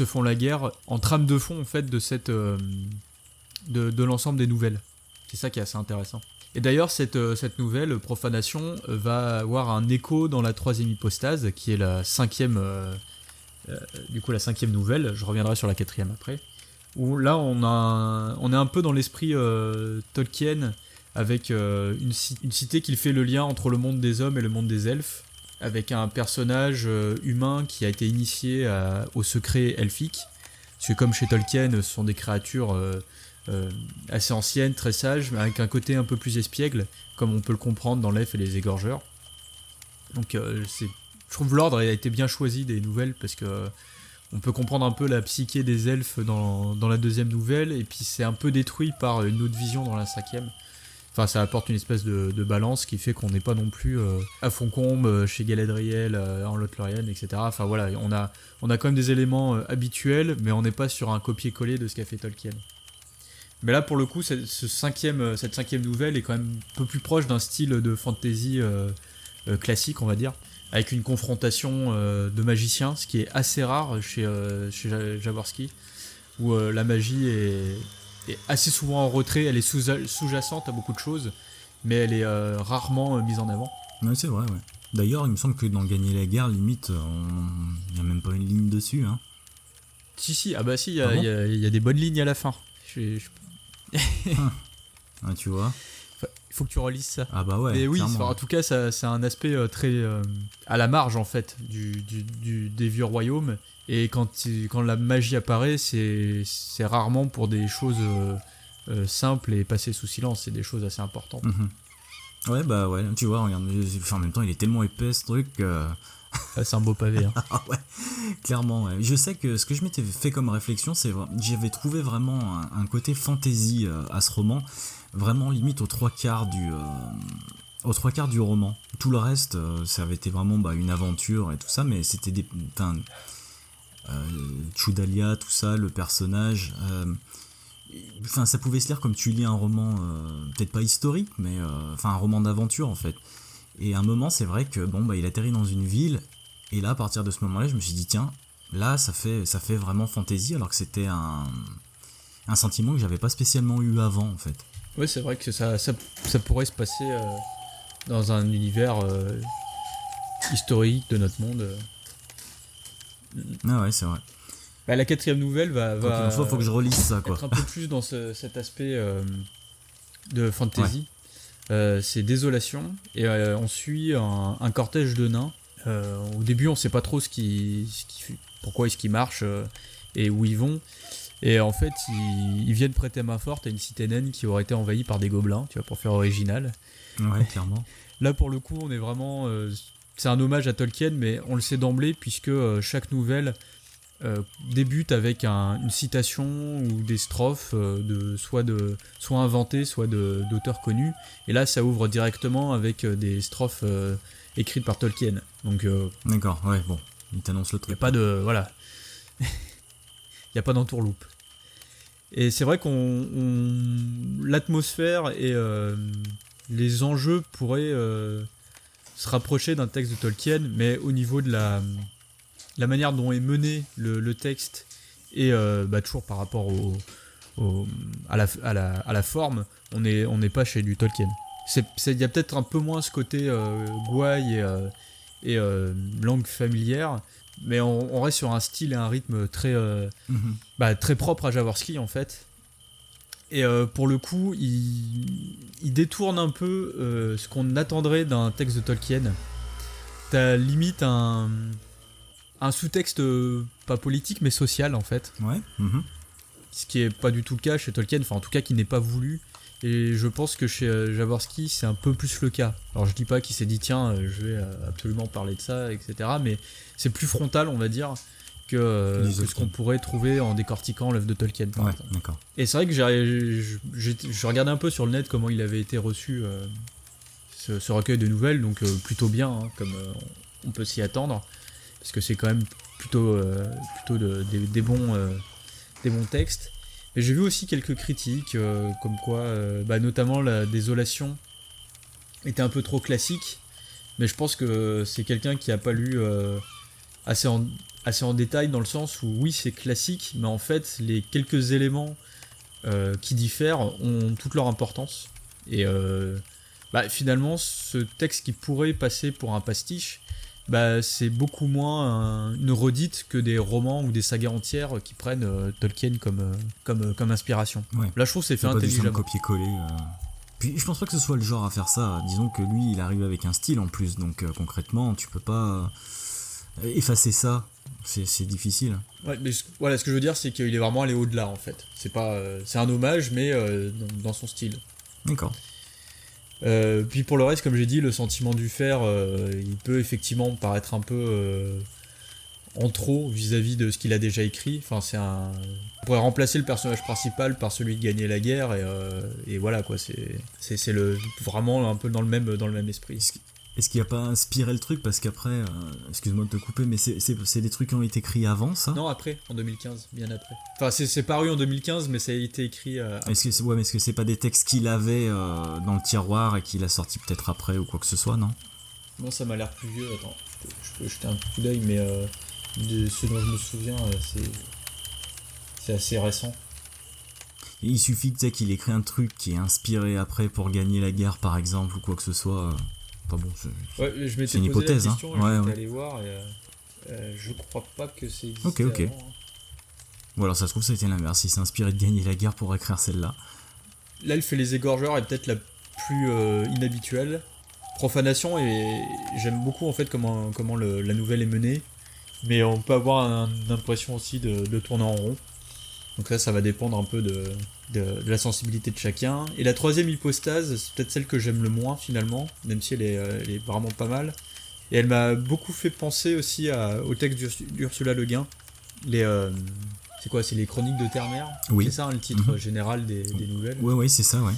font la guerre en trame de fond en fait de l'ensemble des nouvelles. C'est ça qui est assez intéressant. Et d'ailleurs cette nouvelle Profanation va avoir un écho dans la 3e hypostase qui est la 5e la 5e nouvelle. Je reviendrai sur la 4e après. Où là on est un peu dans l'esprit Tolkien avec une cité qui fait le lien entre le monde des hommes et le monde des elfes, avec un personnage humain qui a été initié au secret elfique. Parce que comme chez Tolkien, ce sont des créatures assez anciennes, très sages, mais avec un côté un peu plus espiègle, comme on peut le comprendre dans l'elfe et les égorgeurs. Donc je trouve l'ordre a été bien choisi des nouvelles, parce que on peut comprendre un peu la psyché des elfes dans la 2e nouvelle, et puis c'est un peu détruit par une autre vision dans la 5e. Enfin, ça apporte une espèce de balance qui fait qu'on n'est pas non plus à Foncombe, chez Galadriel, en Lothlórien, etc. Enfin voilà, on a quand même des éléments habituels, mais on n'est pas sur un copier-coller de ce qu'a fait Tolkien. Mais là, pour le coup, cette 5e nouvelle est quand même un peu plus proche d'un style de fantasy classique, on va dire, avec une confrontation de magiciens, ce qui est assez rare chez Jaworski, où la magie est assez souvent en retrait, elle est sous-jacente à beaucoup de choses, mais elle est rarement mise en avant. Ouais, c'est vrai, ouais. D'ailleurs, il me semble que dans Gagner la guerre, limite, il n'y a même pas une ligne dessus, hein. Si, ah bah si, il y a des bonnes lignes à la fin. Ah, tu vois. Il faut que tu relises ça. Ah bah ouais. Et oui, en tout cas, c'est un aspect très à la marge en fait des vieux royaumes. Et quand la magie apparaît, c'est rarement pour des choses simples et passées sous silence. C'est des choses assez importantes. Ouais, bah ouais, tu vois, regarde, en même temps, il est tellement épais ce truc. C'est un beau pavé. Hein. Ah ouais, clairement. Ouais. Je sais que ce que je m'étais fait comme réflexion, j'avais trouvé vraiment un côté fantasy à ce roman, vraiment limite aux trois quarts du roman. Tout le reste, ça avait été vraiment une aventure et tout ça, mais c'était Chudalia, tout ça, le personnage. Ça pouvait se lire comme tu lis un roman, peut-être pas historique, mais un roman d'aventure en fait. Et à un moment, c'est vrai que il atterrit dans une ville, et là, à partir de ce moment-là, je me suis dit, tiens, là, ça fait vraiment fantasy, alors que c'était un sentiment que j'avais pas spécialement eu avant, en fait. Oui, c'est vrai que ça pourrait se passer dans un univers historique de notre monde. Ah ouais, c'est vrai. La 4e nouvelle va faut que je relise ça, quoi. Être un peu plus dans cet aspect de fantasy. Ouais. C'est Désolation, et on suit un cortège de nains. Au début, on sait pas trop pourquoi est-ce qu'ils marchent et où ils vont. Et en fait, ils viennent prêter main forte à une cité naine qui aurait été envahie par des gobelins, tu vois, pour faire original. Ouais, clairement. Là, pour le coup, on est vraiment... c'est un hommage à Tolkien, mais on le sait d'emblée, puisque chaque nouvelle débute avec une citation ou des strophes soit inventées, soit d'auteurs connus. Et là, ça ouvre directement avec des strophes écrites par Tolkien. Donc, d'accord, ouais, bon, il t'annonce le truc. Il n'y a pas de... Voilà. Il n'y a pas d'entourloupe. Et c'est vrai l'atmosphère et les enjeux pourraient se rapprocher d'un texte de Tolkien, mais au niveau de la manière dont est mené le texte et toujours par rapport à la forme, on n'est pas chez du Tolkien. Il y a peut-être un peu moins ce côté gouaille et langue familière, mais on reste sur un style et un rythme très propre à Jaworski en fait. Et pour le coup, il détourne un peu ce qu'on attendrait d'un texte de Tolkien. T'as limite un sous-texte pas politique mais social en fait. Ouais. Ce qui est pas du tout le cas chez Tolkien, enfin en tout cas qui n'est pas voulu. Et je pense que chez Jaworski c'est un peu plus le cas. Alors je dis pas qu'il s'est dit tiens je vais absolument parler de ça, etc. Mais c'est plus frontal on va dire que ce qu'on pourrait trouver en décortiquant l'œuvre de Tolkien par exemple. D'accord. Et c'est vrai que je regardais un peu sur le net comment il avait été reçu ce recueil de nouvelles, donc plutôt bien hein, comme on peut s'y attendre. Parce que c'est quand même plutôt des bons textes. Mais j'ai vu aussi quelques critiques, comme quoi, notamment la Désolation était un peu trop classique. Mais je pense que c'est quelqu'un qui n'a pas lu assez en détail, dans le sens où, oui, c'est classique, mais en fait, les quelques éléments qui diffèrent ont toute leur importance. Et finalement, ce texte qui pourrait passer pour un pastiche, c'est beaucoup moins une redite que des romans ou des sagas entières qui prennent Tolkien comme inspiration. Ouais. Là, je trouve que c'est fait intelligemment. Pas du copier-coller. Puis je pense pas que ce soit le genre à faire ça. Disons que lui, il arrive avec un style en plus, donc concrètement, tu peux pas effacer ça. C'est difficile. Ouais, mais voilà, ce que je veux dire, c'est qu'il est vraiment allé au-delà en fait. C'est un hommage, mais dans son style. D'accord. Puis pour le reste, comme j'ai dit, le sentiment du faire, il peut effectivement paraître un peu en trop vis-à-vis de ce qu'il a déjà écrit. Enfin, on pourrait remplacer le personnage principal par celui de gagner la guerre, et voilà quoi. C'est vraiment un peu dans le même esprit. Est-ce qu'il n'a pas inspiré le truc, parce qu'après, excuse-moi de te couper, mais c'est des trucs qui ont été écrits avant, ça ? Non, après, en 2015, bien après. Enfin, c'est paru en 2015, mais ça a été écrit après. Est-ce que c'est pas des textes qu'il avait dans le tiroir et qu'il a sorti peut-être après ou quoi que ce soit, non ? Non, ça m'a l'air plus vieux. Attends, je peux jeter un coup d'œil, mais de ce dont je me souviens, c'est assez récent. Et il suffit qu'il écrit un truc qui est inspiré après pour gagner la guerre, par exemple, ou quoi que ce soit... Enfin bon, je m'étais c'est une posé hypothèse, la question, hein. j'étais allé voir, et je crois pas que c'est existé Ok. avant, hein. Bon, alors ça se trouve, ça a été l'inverse. Il s'est inspiré de gagner la guerre pour écrire celle-là. L'elfe et les égorgeurs est peut-être la plus inhabituelle. Profanation, et j'aime beaucoup en fait comment la nouvelle est menée, mais on peut avoir une impression aussi de tourner en rond. Donc là, ça va dépendre un peu de la sensibilité de chacun. Et la troisième hypostase, c'est peut-être celle que j'aime le moins finalement, même si elle est vraiment pas mal. Et elle m'a beaucoup fait penser aussi au texte d'Ursula Le Guin. C'est quoi? C'est les Chroniques de Terre-Mère? Oui. C'est ça, hein, le titre général des nouvelles. Ouais, c'est ça, ouais.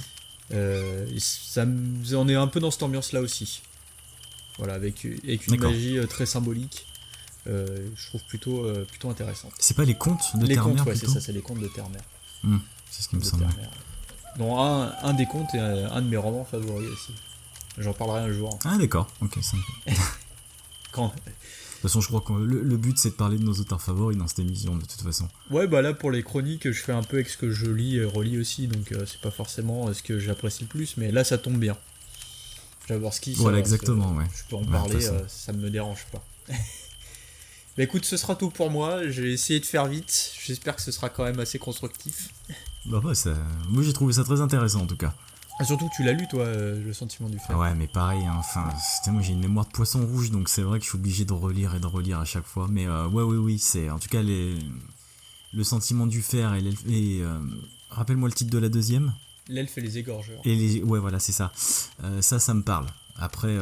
On est un peu dans cette ambiance-là aussi. Voilà, avec une magie très symbolique. Je trouve plutôt intéressante. C'est pas les contes de Les Terre-Mère contes, ouais, plutôt c'est ça, c'est les contes de Terre-Mère. C'est ce qui me semble. Donc un des contes et un de mes romans favoris aussi. J'en parlerai un jour. Ah d'accord, ok, ça me fait. Quand De toute façon, je crois que le but c'est de parler de nos auteurs favoris dans cette émission, de toute façon. Ouais, bah là pour les chroniques, je fais un peu avec ce que je lis et relis aussi, donc c'est pas forcément ce que j'apprécie le plus, mais là ça tombe bien. Jaworski, voilà, exactement, ouais. Je peux en parler, ça me dérange pas. Bah écoute, ce sera tout pour moi, j'ai essayé de faire vite, j'espère que ce sera quand même assez constructif. Bah ouais, moi j'ai trouvé ça très intéressant en tout cas. Ah, surtout que tu l'as lu toi, Le Sentiment du Fer. Ouais, mais pareil, hein, moi j'ai une mémoire de poisson rouge, donc c'est vrai que je suis obligé de relire et de relire à chaque fois. Mais oui, c'est en tout cas Le Sentiment du Fer et rappelle-moi le titre de la deuxième. L'Elfe et les Égorgeurs. Ouais, voilà, c'est ça. Ça me parle. Après,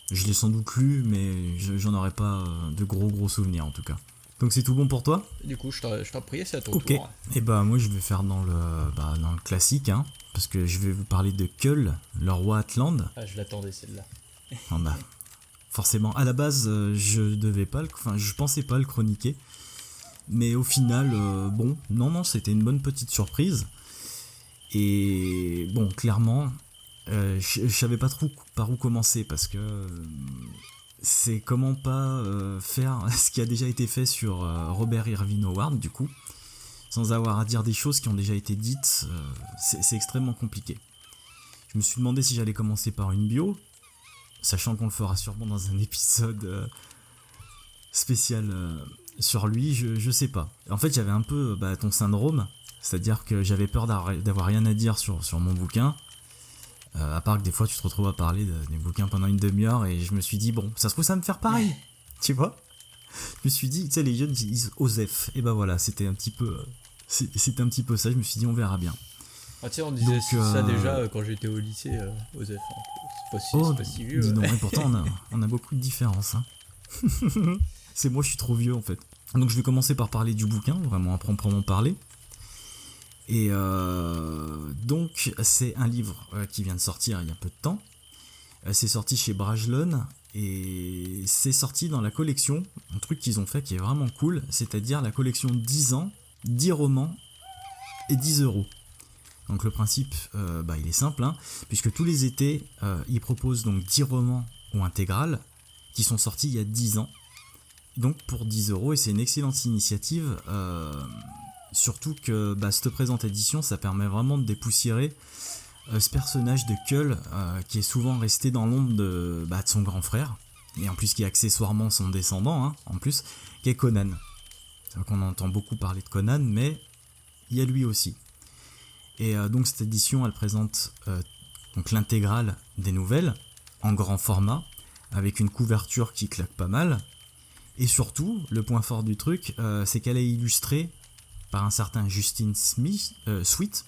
je l'ai sans doute lu, mais j'en aurais pas de gros souvenirs en tout cas. Donc c'est tout bon pour toi? Du coup, je t'en prie, c'est à ton tour. Ok. Et bah moi je vais faire dans le classique, hein, parce que je vais vous parler de Kull, le roi Atland. Ah, je l'attendais celle-là. Ah bah, forcément, à la base je pensais pas le chroniquer, mais au final, non, c'était une bonne petite surprise. Et bon, clairement, je savais pas trop par où commencer parce que c'est comment pas faire ce qui a déjà été fait sur Robert Irving Howard, du coup, sans avoir à dire des choses qui ont déjà été dites. C'est extrêmement compliqué. Je me suis demandé si j'allais commencer par une bio, sachant qu'on le fera sûrement dans un épisode spécial sur lui, je sais pas. En fait, j'avais un peu ton syndrome, c'est-à-dire que j'avais peur d'avoir rien à dire sur mon bouquin. À part que des fois tu te retrouves à parler des bouquins pendant une demi-heure et je me suis dit bon, ça se trouve ça va me faire pareil, tu vois. Je me suis dit, tu sais, les jeunes disent Osef, et bah voilà, c'était un petit peu ça, je me suis dit on verra bien. Ah tiens, on disait ça déjà quand j'étais au lycée, Osef, c'est pas si vieux. Dis donc, et pourtant on a beaucoup de différences, hein. C'est moi je suis trop vieux en fait. Donc je vais commencer par parler du bouquin, vraiment à proprement parler. Et donc c'est un livre qui vient de sortir il y a peu de temps. C'est sorti chez Brajlon et c'est sorti dans la collection, un truc qu'ils ont fait qui est vraiment cool, c'est-à-dire la collection 10 ans, 10 romans et 10 €. Donc le principe, il est simple, hein, puisque tous les étés, ils proposent donc 10 romans ou intégrales qui sont sortis il y a 10 ans. Donc pour 10 €, et c'est une excellente initiative. Surtout que cette présente édition, ça permet vraiment de dépoussiérer ce personnage de Kull qui est souvent resté dans l'ombre de son grand frère, et en plus qui est accessoirement son descendant, hein, en plus, qui est Conan. C'est vrai qu'on entend beaucoup parler de Conan, mais il y a lui aussi. Et donc cette édition, elle présente donc l'intégrale des nouvelles en grand format, avec une couverture qui claque pas mal, et surtout, le point fort du truc, c'est qu'elle est illustrée par un certain Justin Sweet,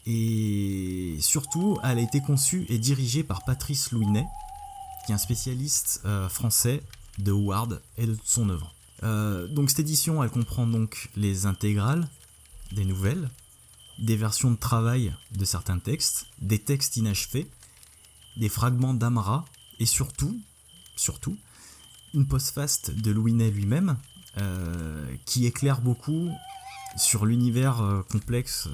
et surtout elle a été conçue et dirigée par Patrice Louinet, qui est un spécialiste français de Howard et de toute son œuvre. Donc cette édition, elle comprend donc les intégrales des nouvelles, des versions de travail de certains textes, des textes inachevés, des fragments d'Amra, et surtout une postface de Louinet lui-même, qui éclaire beaucoup sur l'univers complexe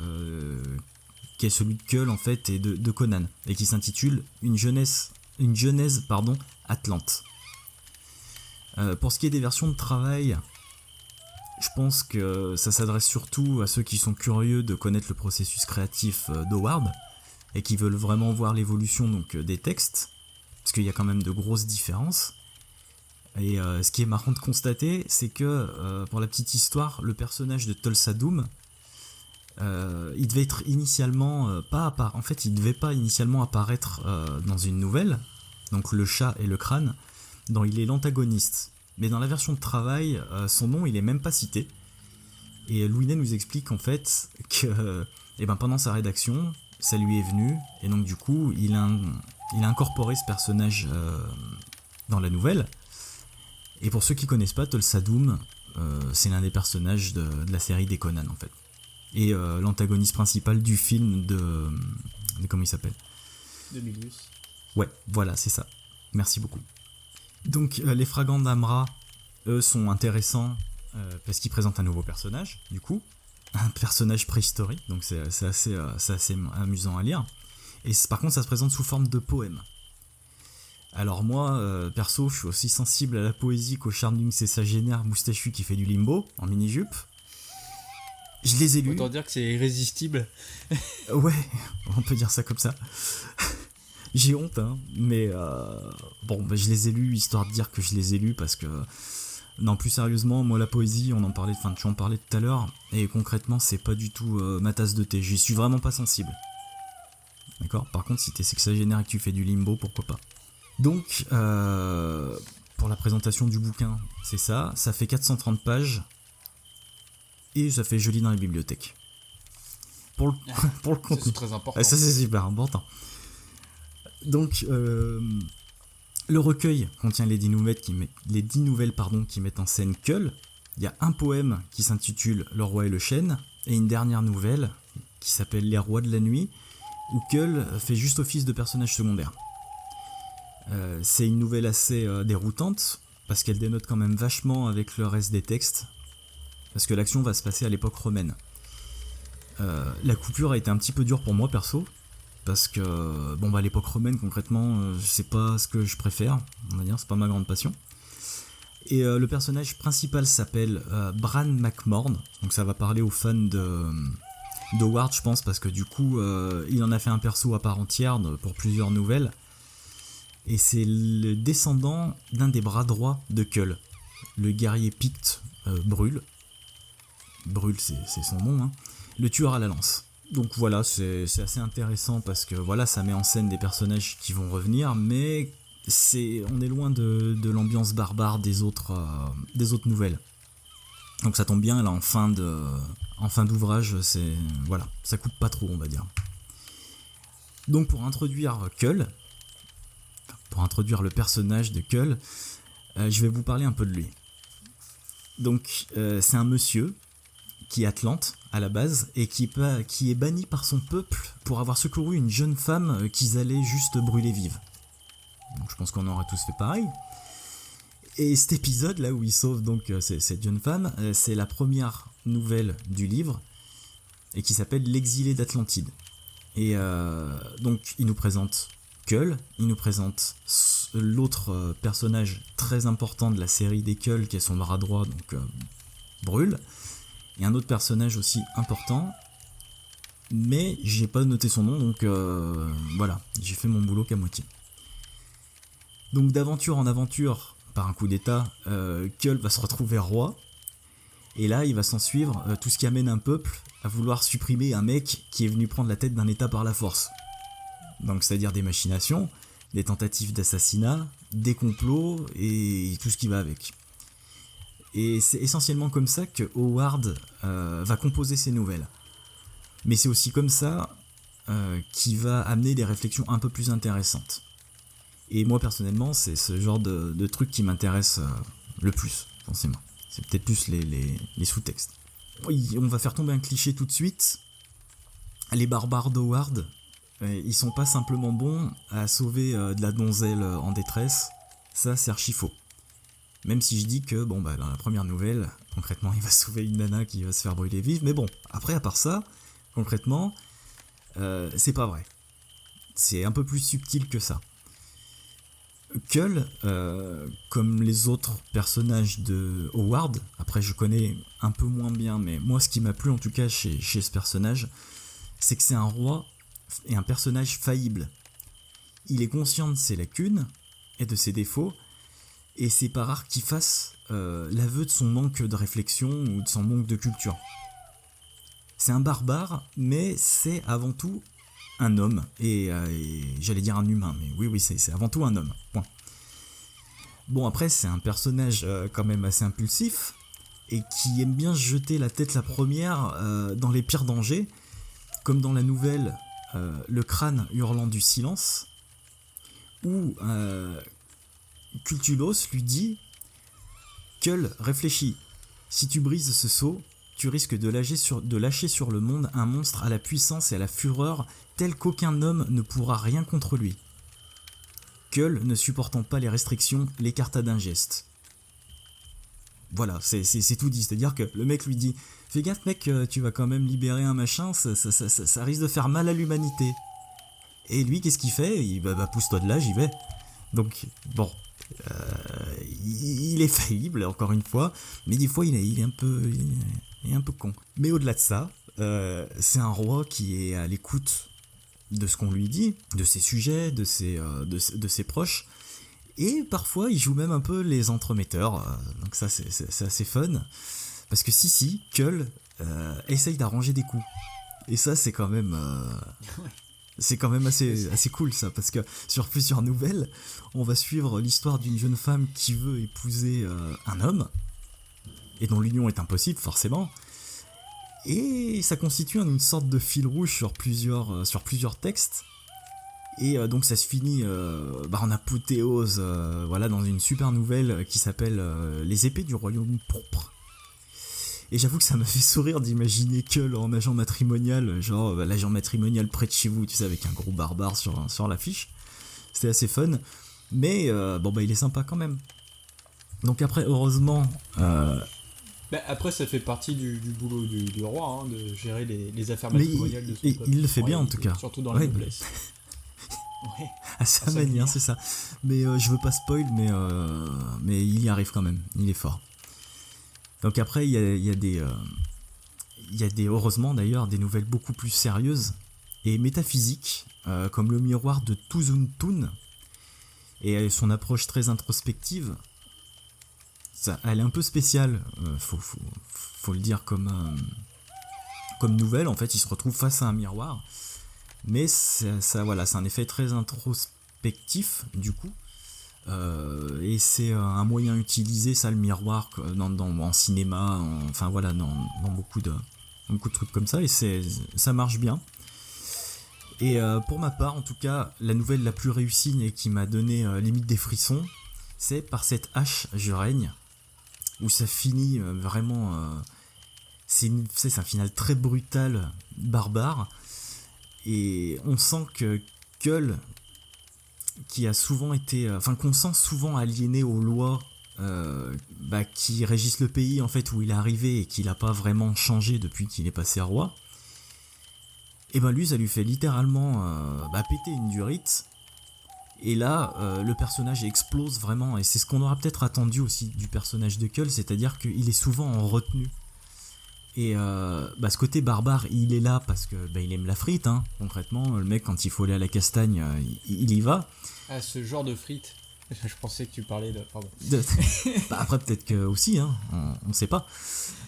qui est celui de Kull en fait et de Conan, et qui s'intitule Une genèse atlante. Pour ce qui est des versions de travail, je pense que ça s'adresse surtout à ceux qui sont curieux de connaître le processus créatif d'Howard et qui veulent vraiment voir l'évolution donc des textes, parce qu'il y a quand même de grosses différences. Et ce qui est marrant de constater, c'est que, pour la petite histoire, le personnage de Thulsa Doom, il devait être initialement il devait pas initialement apparaître dans une nouvelle, donc le chat et le crâne, dont il est l'antagoniste. Mais dans la version de travail, son nom il est même pas cité, Et Louinet nous explique en fait que pendant sa rédaction, ça lui est venu, et donc du coup, il a incorporé ce personnage dans la nouvelle. Et pour ceux qui connaissent pas, Tolsadoum, c'est l'un des personnages de la série des Conan en fait. Et l'antagoniste principal du film de comment il s'appelle ? De Milius. Ouais, voilà, c'est ça. Merci beaucoup. Donc les Fragants d'Amra, eux, sont intéressants parce qu'ils présentent un nouveau personnage, du coup. Un personnage préhistorique, donc c'est assez amusant à lire. Et par contre, ça se présente sous forme de poème. Alors moi, perso, je suis aussi sensible à la poésie qu'au charme d'une sexagénaire moustachu qui fait du limbo en mini-jupe. Je les ai lus. Autant dire que c'est irrésistible. Ouais, on peut dire ça comme ça. J'ai honte, hein, mais je les ai lus histoire de dire que je les ai lus parce que... Non, plus sérieusement, moi la poésie, tu en parlais tout à l'heure, et concrètement, c'est pas du tout ma tasse de thé. J'y suis vraiment pas sensible. D'accord ? Par contre, si t'es sexagénaire et que tu fais du limbo, pourquoi pas ? Donc, pour la présentation du bouquin, c'est ça. Ça fait 430 pages, et ça fait joli dans la bibliothèque. Pour le contenu. C'est très important. Ça, c'est super important. Donc, le recueil contient les 10 nouvelles qui mettent en scène Kull. Il y a un poème qui s'intitule Le roi et le chêne, et une dernière nouvelle qui s'appelle Les rois de la nuit, où Kull fait juste office de personnage secondaire. C'est une nouvelle assez déroutante, parce qu'elle dénote quand même vachement avec le reste des textes, parce que l'action va se passer à l'époque romaine. La coupure a été un petit peu dure pour moi perso, parce que l'époque romaine concrètement c'est pas ce que je préfère, on va dire, c'est pas ma grande passion. Et le personnage principal s'appelle Bran McMorn, donc ça va parler aux fans d'Howard, je pense, parce que du coup il en a fait un perso à part entière pour plusieurs nouvelles, et c'est le descendant d'un des bras droits de Kull, le guerrier picte Brûle, c'est son nom, hein, le tueur à la lance. Donc voilà, c'est assez intéressant parce que voilà, ça met en scène des personnages qui vont revenir, mais on est loin de l'ambiance barbare des autres nouvelles. Donc ça tombe bien, là en fin d'ouvrage, voilà, ça coûte pas trop, on va dire. Donc pour introduire Kull, pour introduire le personnage de Kull, je vais vous parler un peu de lui. Donc c'est un monsieur qui est Atlante à la base, et qui est banni par son peuple pour avoir secouru une jeune femme qu'ils allaient juste brûler vive. Donc je pense qu'on aurait tous fait pareil. Et cet épisode là où il sauve donc cette jeune femme, c'est la première nouvelle du livre, et qui s'appelle L'exilé d'Atlantide. Et donc il nous présente Kull, il nous présente l'autre personnage très important de la série des Kull, qui est son bras droit, donc Brûle. Il y a un autre personnage aussi important, mais j'ai pas noté son nom, donc voilà, j'ai fait mon boulot qu'à moitié. Donc d'aventure en aventure, par un coup d'état, Kull va se retrouver roi, et là il va s'en suivre tout ce qui amène un peuple à vouloir supprimer un mec qui est venu prendre la tête d'un état par la force. Donc c'est-à-dire des machinations, des tentatives d'assassinat, des complots et tout ce qui va avec. Et c'est essentiellement comme ça que Howard va composer ses nouvelles. Mais c'est aussi comme ça qu'il va amener des réflexions un peu plus intéressantes. Et moi personnellement, c'est ce genre de truc qui m'intéresse le plus, forcément. C'est peut-être plus les sous-textes. On va faire tomber un cliché tout de suite. Les barbares d'Howard, ils sont pas simplement bons à sauver de la donzelle en détresse. Ça, c'est archi faux. Même si je dis que, dans la première nouvelle, concrètement, il va sauver une nana qui va se faire brûler vive. Mais bon, après, à part ça, concrètement, c'est pas vrai. C'est un peu plus subtil que ça. Kull, comme les autres personnages de Howard, après je connais un peu moins bien, mais moi ce qui m'a plu en tout cas chez ce personnage, c'est que c'est un roi et un personnage faillible. Il est conscient de ses lacunes et de ses défauts, et c'est pas rare qu'il fasse l'aveu de son manque de réflexion ou de son manque de culture. C'est un barbare, mais c'est avant tout un homme, et j'allais dire un humain, mais oui, c'est avant tout un homme, point. Bon, après, c'est un personnage quand même assez impulsif, et qui aime bien se jeter la tête la première dans les pires dangers, comme dans la nouvelle Le crâne hurlant du silence, où Cultulos lui dit « Kull, réfléchis, si tu brises ce sceau, tu risques de lâcher sur le monde un monstre à la puissance et à la fureur tel qu'aucun homme ne pourra rien contre lui. Kull, ne supportant pas les restrictions, l'écarta d'un geste. » Voilà, c'est tout dit. C'est-à-dire que le mec lui dit « Fais gaffe mec, tu vas quand même libérer un machin, ça risque de faire mal à l'humanité. » Et lui, qu'est-ce qu'il fait ? Il pousse-toi de là, j'y vais. Donc, bon, il est faillible, encore une fois, mais des fois, il est un peu con. Mais au-delà de ça, c'est un roi qui est à l'écoute de ce qu'on lui dit, de ses sujets, de ses proches, et parfois, il joue même un peu les entremetteurs, donc ça, c'est assez fun, parce que Kull essaye d'arranger des coups. Et ça, c'est quand même... C'est quand même assez cool ça, parce que sur plusieurs nouvelles, on va suivre l'histoire d'une jeune femme qui veut épouser un homme, et dont l'union est impossible forcément, et ça constitue une sorte de fil rouge sur plusieurs textes, et donc ça se finit en apothéose, dans une super nouvelle qui s'appelle Les épées du royaume pourpre. Et j'avoue que ça m'a fait sourire d'imaginer Kull en agent matrimonial, genre l'agent matrimonial près de chez vous, tu sais, avec un gros barbare sur l'affiche. C'était assez fun, mais il est sympa quand même. Donc après, heureusement... Après, ça fait partie du boulot du roi, hein, de gérer les affaires matrimoniales de son peuple. Il le fait bien en tout cas. Surtout dans la noblesse. Ouais. À sa manière, c'est ça. Mais je veux pas spoil, mais il y arrive quand même, il est fort. Donc après, il y a des, heureusement d'ailleurs, des nouvelles beaucoup plus sérieuses et métaphysiques, comme Le miroir de Tuzuntun, et son approche très introspective. Elle est un peu spéciale, faut le dire comme nouvelle. En fait, il se retrouve face à un miroir, mais c'est un effet très introspectif du coup. Et c'est un moyen utilisé, ça, le miroir, en cinéma, dans beaucoup de trucs comme ça, et ça marche bien. Et pour ma part, en tout cas, la nouvelle la plus réussie et qui m'a donné limite des frissons, c'est Par cette hache je règne, où ça finit vraiment... c'est un final très brutal, barbare, et on sent que Kull, qui a souvent été, qu'on sent souvent aliéné aux lois qui régissent le pays en fait où il est arrivé et qu'il n'a pas vraiment changé depuis qu'il est passé roi, et lui ça lui fait littéralement péter une durite, et là le personnage explose vraiment, et c'est ce qu'on aura peut-être attendu aussi du personnage de Kull, c'est-à-dire qu'il est souvent en retenue. Et ce côté barbare, il est là parce que il aime la frite, hein. Concrètement, le mec, quand il faut aller à la castagne, il y va. Ah, ce genre de frites. Je pensais que tu parlais de... Pardon. Après, peut-être que aussi, hein, on sait pas.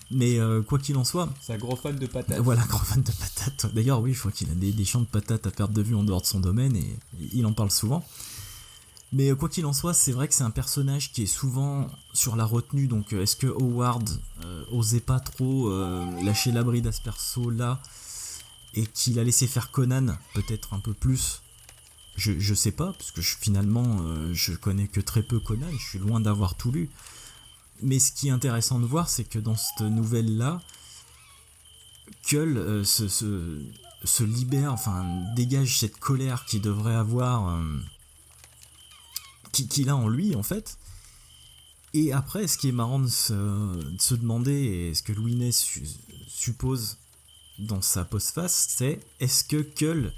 Mais quoi qu'il en soit... C'est un gros fan de patates. Voilà, gros fan de patates. D'ailleurs, oui, je crois qu'il a des champs de patates à perte de vue en dehors de son domaine, et il en parle souvent. Mais quoi qu'il en soit, c'est vrai que c'est un personnage qui est souvent sur la retenue, donc est-ce que Howard osait pas trop lâcher la bride à ce perso là, et qu'il a laissé faire Conan peut-être un peu plus, je sais pas, parce que finalement je connais que très peu Conan, je suis loin d'avoir tout lu. Mais ce qui est intéressant de voir, c'est que dans cette nouvelle là, Kull se libère, dégage cette colère qu'il devrait avoir, qu'il a en lui en fait. Et après, ce qui est marrant de se demander, et ce que Louis Ness suppose dans sa postface, c'est est-ce que Kull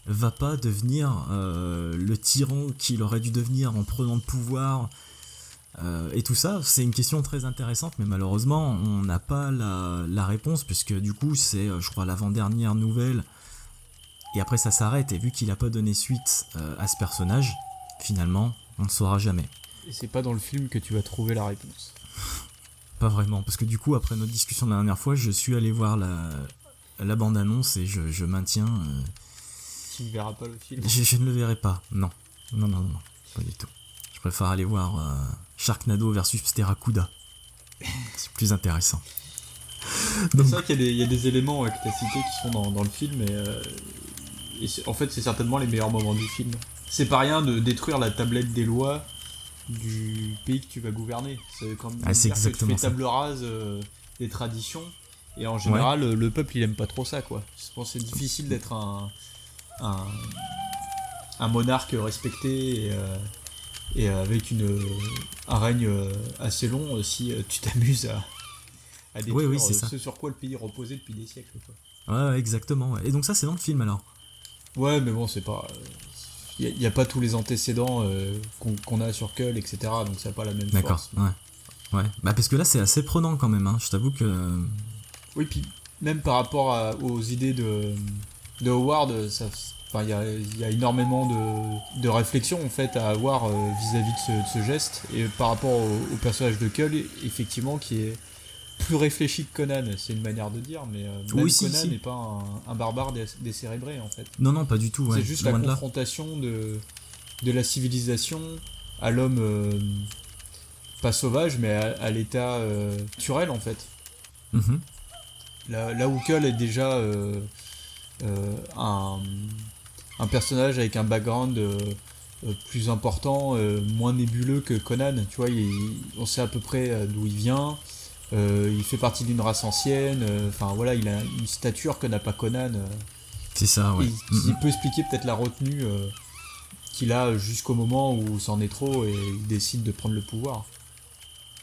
va pas devenir le tyran qu'il aurait dû devenir en prenant le pouvoir, et tout ça. C'est une question très intéressante, mais malheureusement on n'a pas la réponse, puisque du coup c'est, je crois, l'avant-dernière nouvelle, et après ça s'arrête, et vu qu'il a pas donné suite à ce personnage, finalement on ne saura jamais. Et c'est pas dans le film que tu vas trouver la réponse. Pas vraiment, parce que du coup, après notre discussion de la dernière fois, je suis allé voir la bande-annonce, et je maintiens... Tu ne verras pas le film. Je ne le verrai pas, non, pas du tout. Je préfère aller voir Sharknado versus Terracuda. c'est plus intéressant. C'est vrai qu'il y a des éléments que tu as cités qui sont dans le film, en fait, c'est certainement les meilleurs moments du film. C'est pas rien de détruire la tablette des lois du pays que tu vas gouverner. C'est comme c'est dire que tu fais ça. table rase des traditions, et en général, le peuple, il aime pas trop ça, quoi. Je pense que c'est difficile d'être un monarque respecté et avec un règne assez long si tu t'amuses à détruire ce sur quoi le pays reposait depuis des siècles, quoi. Ouais, exactement. Ouais. Et donc ça, c'est dans le film, alors? Ouais, mais bon, c'est pas... Il n'y a pas tous les antécédents qu'on a sur Kull, etc. Donc ça n'a pas la même force. D'accord, ouais. Bah parce que là, c'est assez prenant quand même, hein. Je t'avoue que... Oui, puis même par rapport aux idées de Howard, il y a énormément de réflexion en fait à avoir vis-à-vis de ce geste. Et par rapport au personnage de Kull, effectivement, qui est plus réfléchi que Conan, c'est une manière de dire, mais même Conan n'est pas un barbare décérébré en fait. Non, pas du tout. Ouais. C'est juste la confrontation de la civilisation à l'homme, pas sauvage, mais à l'état naturel en fait. Mm-hmm. Là où Kull est déjà un personnage avec un background plus important, moins nébuleux que Conan. Tu vois, on sait à peu près d'où il vient. Il fait partie d'une race ancienne. Voilà, il a une stature que n'a pas Conan. C'est ça, ouais. Il peut expliquer peut-être la retenue qu'il a jusqu'au moment où c'en est trop et il décide de prendre le pouvoir.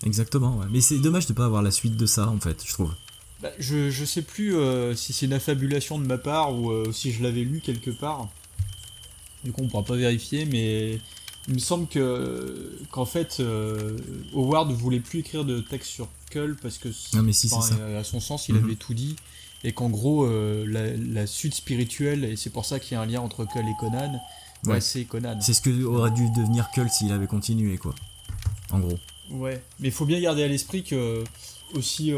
Exactement, ouais. Mais c'est dommage de pas avoir la suite de ça, en fait, je trouve. Bah, je sais plus si c'est une affabulation de ma part ou si je l'avais lu quelque part. Du coup, on pourra pas vérifier, mais il me semble qu'en fait, Howard voulait plus écrire de texte sur Kull parce que, à son sens, il avait tout dit, et qu'en gros, la suite spirituelle, et c'est pour ça qu'il y a un lien entre Kull et Conan, c'est Conan. C'est ce que aurait dû devenir Kull s'il avait continué, quoi. En gros. Ouais, mais il faut bien garder à l'esprit que, aussi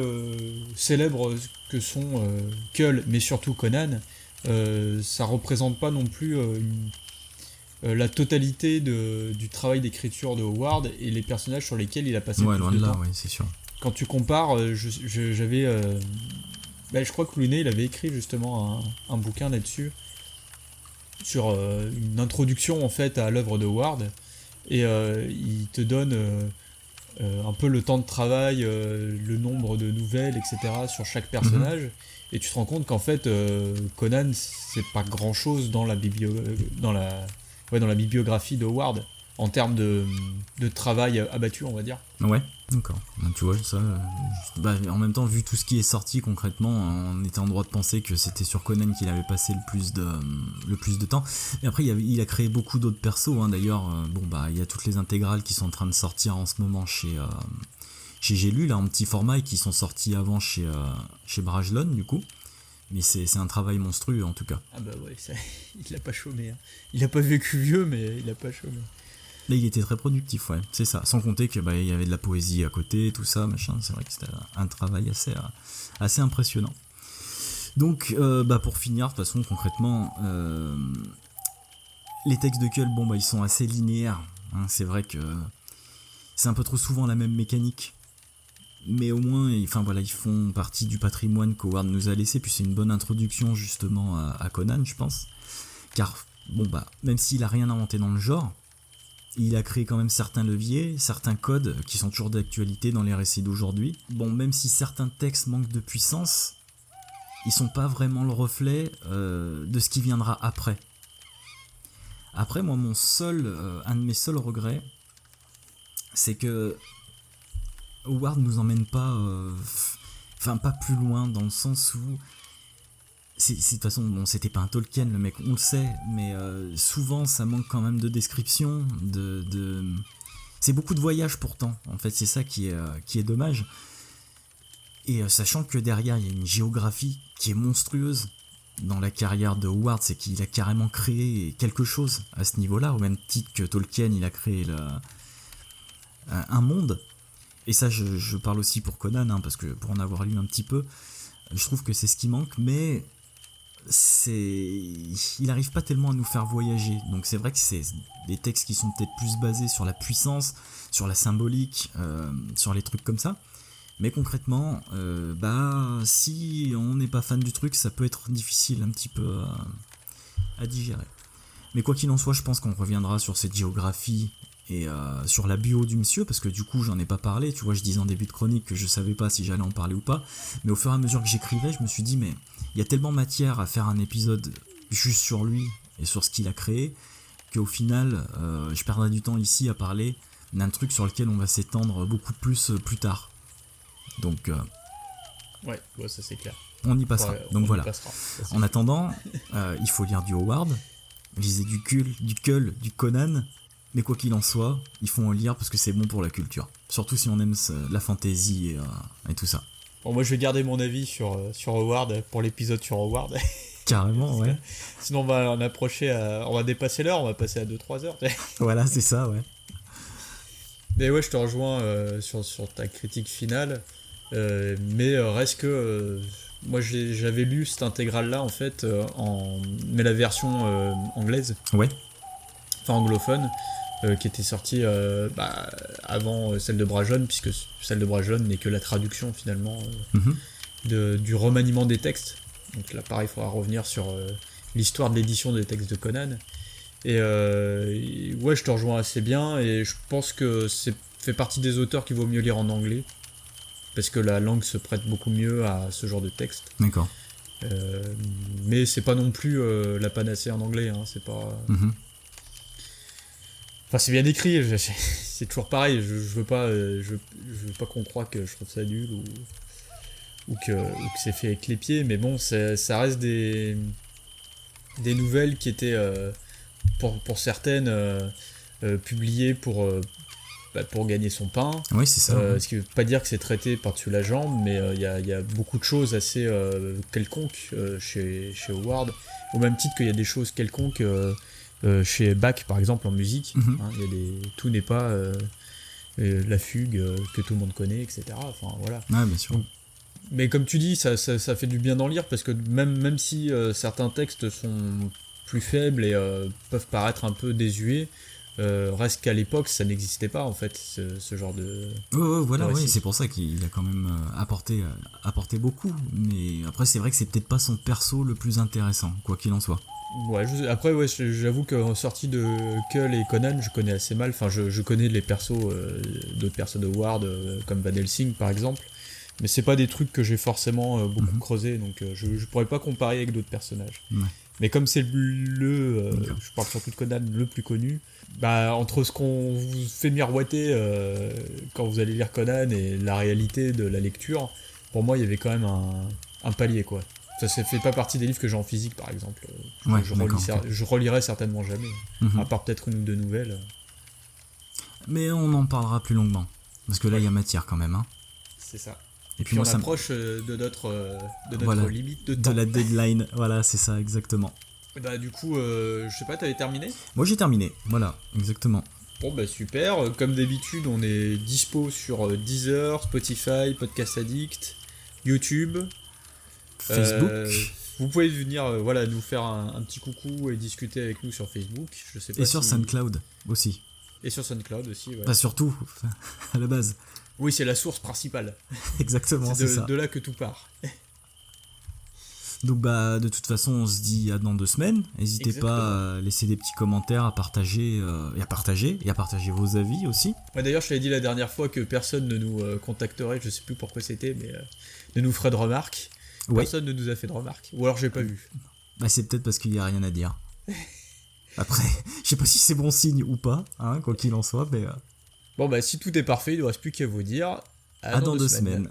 célèbres que sont Kull, mais surtout Conan, ça représente pas non plus la totalité du travail d'écriture de Howard et les personnages sur lesquels il a passé plus de temps. Ouais, c'est sûr. Quand tu compares, j'avais... je crois que Looney, il avait écrit justement un bouquin là-dessus, sur une introduction en fait à l'œuvre de Howard, et il te donne un peu le temps de travail, le nombre de nouvelles, etc. sur chaque personnage, et tu te rends compte qu'en fait, Conan, c'est pas grand-chose dans la bibliographie de Howard, en termes de travail abattu, on va dire. Ouais, d'accord. Tu vois, ça... en même temps, vu tout ce qui est sorti concrètement, on était en droit de penser que c'était sur Conan qu'il avait passé le plus de temps. Et après, il a créé beaucoup d'autres persos, hein. D'ailleurs, il y a toutes les intégrales qui sont en train de sortir en ce moment chez J'ai lu, là, en petit format, et qui sont sortis avant chez Brajlon, du coup. Mais c'est un travail monstrueux, en tout cas. Ah bah ouais, il a pas chômé. Hein. Il a pas vécu vieux, mais il a pas chômé. Là, il était très productif, ouais, c'est ça. Sans compter que il y avait de la poésie à côté, tout ça, machin. C'est vrai que c'était un travail assez impressionnant. Donc, pour finir, de toute façon, concrètement, les textes de Kull, ils sont assez linéaires. Hein. C'est vrai que c'est un peu trop souvent la même mécanique. Mais au moins, ils font partie du patrimoine qu'Howard nous a laissé, puis c'est une bonne introduction justement à Conan, je pense. Car, même s'il a rien inventé dans le genre, il a créé quand même certains leviers, certains codes qui sont toujours d'actualité dans les récits d'aujourd'hui. Même si certains textes manquent de puissance, ils sont pas vraiment le reflet de ce qui viendra après. Après, moi, un de mes seuls regrets, c'est que Howard nous emmène pas pas plus loin, dans le sens où de toute façon, c'était pas un Tolkien, le mec, on le sait, mais souvent ça manque quand même de description, c'est beaucoup de voyages pourtant, en fait, c'est ça qui est dommage. Et sachant que derrière il y a une géographie qui est monstrueuse dans la carrière de Howard, c'est qu'il a carrément créé quelque chose à ce niveau-là, au même titre que Tolkien, il a créé un monde. Et ça, je parle aussi pour Conan, hein, parce que pour en avoir lu un petit peu, je trouve que c'est ce qui manque, mais il n'arrive pas tellement à nous faire voyager. Donc c'est vrai que c'est des textes qui sont peut-être plus basés sur la puissance, sur la symbolique, sur les trucs comme ça. Mais concrètement, si on n'est pas fan du truc, ça peut être difficile un petit peu à digérer. Mais quoi qu'il en soit, je pense qu'on reviendra sur cette géographie et sur la bio du monsieur, parce que du coup j'en ai pas parlé, tu vois, je disais en début de chronique que je savais pas si j'allais en parler ou pas, mais au fur et à mesure que j'écrivais, je me suis dit mais il y a tellement matière à faire un épisode juste sur lui et sur ce qu'il a créé, qu'au final je perdrai du temps ici à parler d'un truc sur lequel on va s'étendre beaucoup plus tard. Donc Ouais, ça c'est clair. on y passera. Donc voilà. Passera. Ça, En attendant, il faut lire du Howard, lisez du Kull, du Conan, mais quoi qu'il en soit, il faut en lire parce que c'est bon pour la culture. Surtout si on aime la fantasy et tout ça. Bon, moi je vais garder mon avis sur Howard pour l'épisode sur Howard. Carrément, ouais. Sinon on va en approcher on va dépasser l'heure, on va passer à 2-3 heures. Voilà, c'est ça, ouais. Mais ouais, je te rejoins sur ta critique finale. Mais reste que moi j'avais lu cette intégrale là en fait mais la version anglaise, Ouais. enfin anglophone, qui était sortie avant celle de Brajon, puisque celle de Brajon n'est que la traduction finalement du remaniement des textes. Donc là pareil, il faudra revenir sur l'histoire de l'édition des textes de Conan. Et ouais, je te rejoins assez bien, et je pense que c'est fait partie des auteurs qu'il vaut mieux lire en anglais, parce que la langue se prête beaucoup mieux à ce genre de texte. D'accord. Mais c'est pas non plus la panacée en anglais, hein, c'est pas... Enfin, c'est bien écrit, c'est toujours pareil, je veux pas qu'on croie que je trouve ça nul, ou que c'est fait avec les pieds, mais bon, ça reste des nouvelles qui étaient, pour certaines, publiées pour gagner son pain. Oui, c'est ça. Ce qui veut pas dire que c'est traité par-dessus la jambe, mais il y a beaucoup de choses assez quelconques chez Howard, au même titre qu'il y a des choses quelconques chez Bach, par exemple, en musique. Hein, tout n'est pas la fugue que tout le monde connaît, etc. Enfin, voilà. Ouais, bien sûr. Donc, mais comme tu dis, ça fait du bien d'en lire, parce que même si certains textes sont plus faibles et peuvent paraître un peu désuets, reste qu'à l'époque ça n'existait pas en fait, ce genre de... Voilà, de ouais, récit. c'est pour ça qu'il a quand même apporté beaucoup. Mais après, c'est vrai que c'est peut-être pas son perso le plus intéressant, quoi qu'il en soit. Ouais, après, ouais, j'avoue qu'en sortie de Kull et Conan, je connais assez mal. Enfin, je connais les persos d'autres persos de Howard, comme Van Helsing par exemple, mais c'est pas des trucs que j'ai forcément beaucoup creusé, donc je pourrais pas comparer avec d'autres personnages. Ouais. Mais comme c'est je parle surtout de Conan, le plus connu, entre ce qu'on vous fait miroiter quand vous allez lire Conan et la réalité de la lecture, pour moi il y avait quand même un palier, quoi. Ça fait pas partie des livres que j'ai en physique, par exemple. Ouais, Je relirai certainement jamais, à part peut-être une ou deux nouvelles. Mais on en parlera plus longuement, parce que là il y a matière quand même, hein. C'est ça. Et puis on moi, approche de notre voilà, limite de temps. de la deadline. Voilà, c'est ça, exactement. Du coup, je sais pas, t'avais terminé ? Moi j'ai terminé, voilà, exactement. Bon super, comme d'habitude on est dispo sur Deezer, Spotify, Podcast Addict, YouTube, Facebook. vous pouvez venir nous faire un petit coucou et discuter avec nous sur Facebook, je sais pas, Et sur SoundCloud aussi. Et sur SoundCloud aussi, ouais. Pas surtout, à la base. Oui, c'est la source principale. Exactement, c'est ça. De là que tout part. Donc de toute façon on se dit à dans 2 semaines. N'hésitez pas à laisser des petits commentaires, à partager et à partager vos avis aussi. Ouais, d'ailleurs je t'avais dit la dernière fois que personne ne nous contacterait, je sais plus pourquoi c'était, mais ne nous ferait de remarques. Ouais. Personne ne nous a fait de remarques, ou alors j'ai pas vu. C'est peut-être parce qu'il y a rien à dire. Après, je sais pas si c'est bon signe ou pas, hein, quoi qu'il en soit, mais... Bon si tout est parfait, il ne reste plus qu'à vous dire à dans 2 semaines.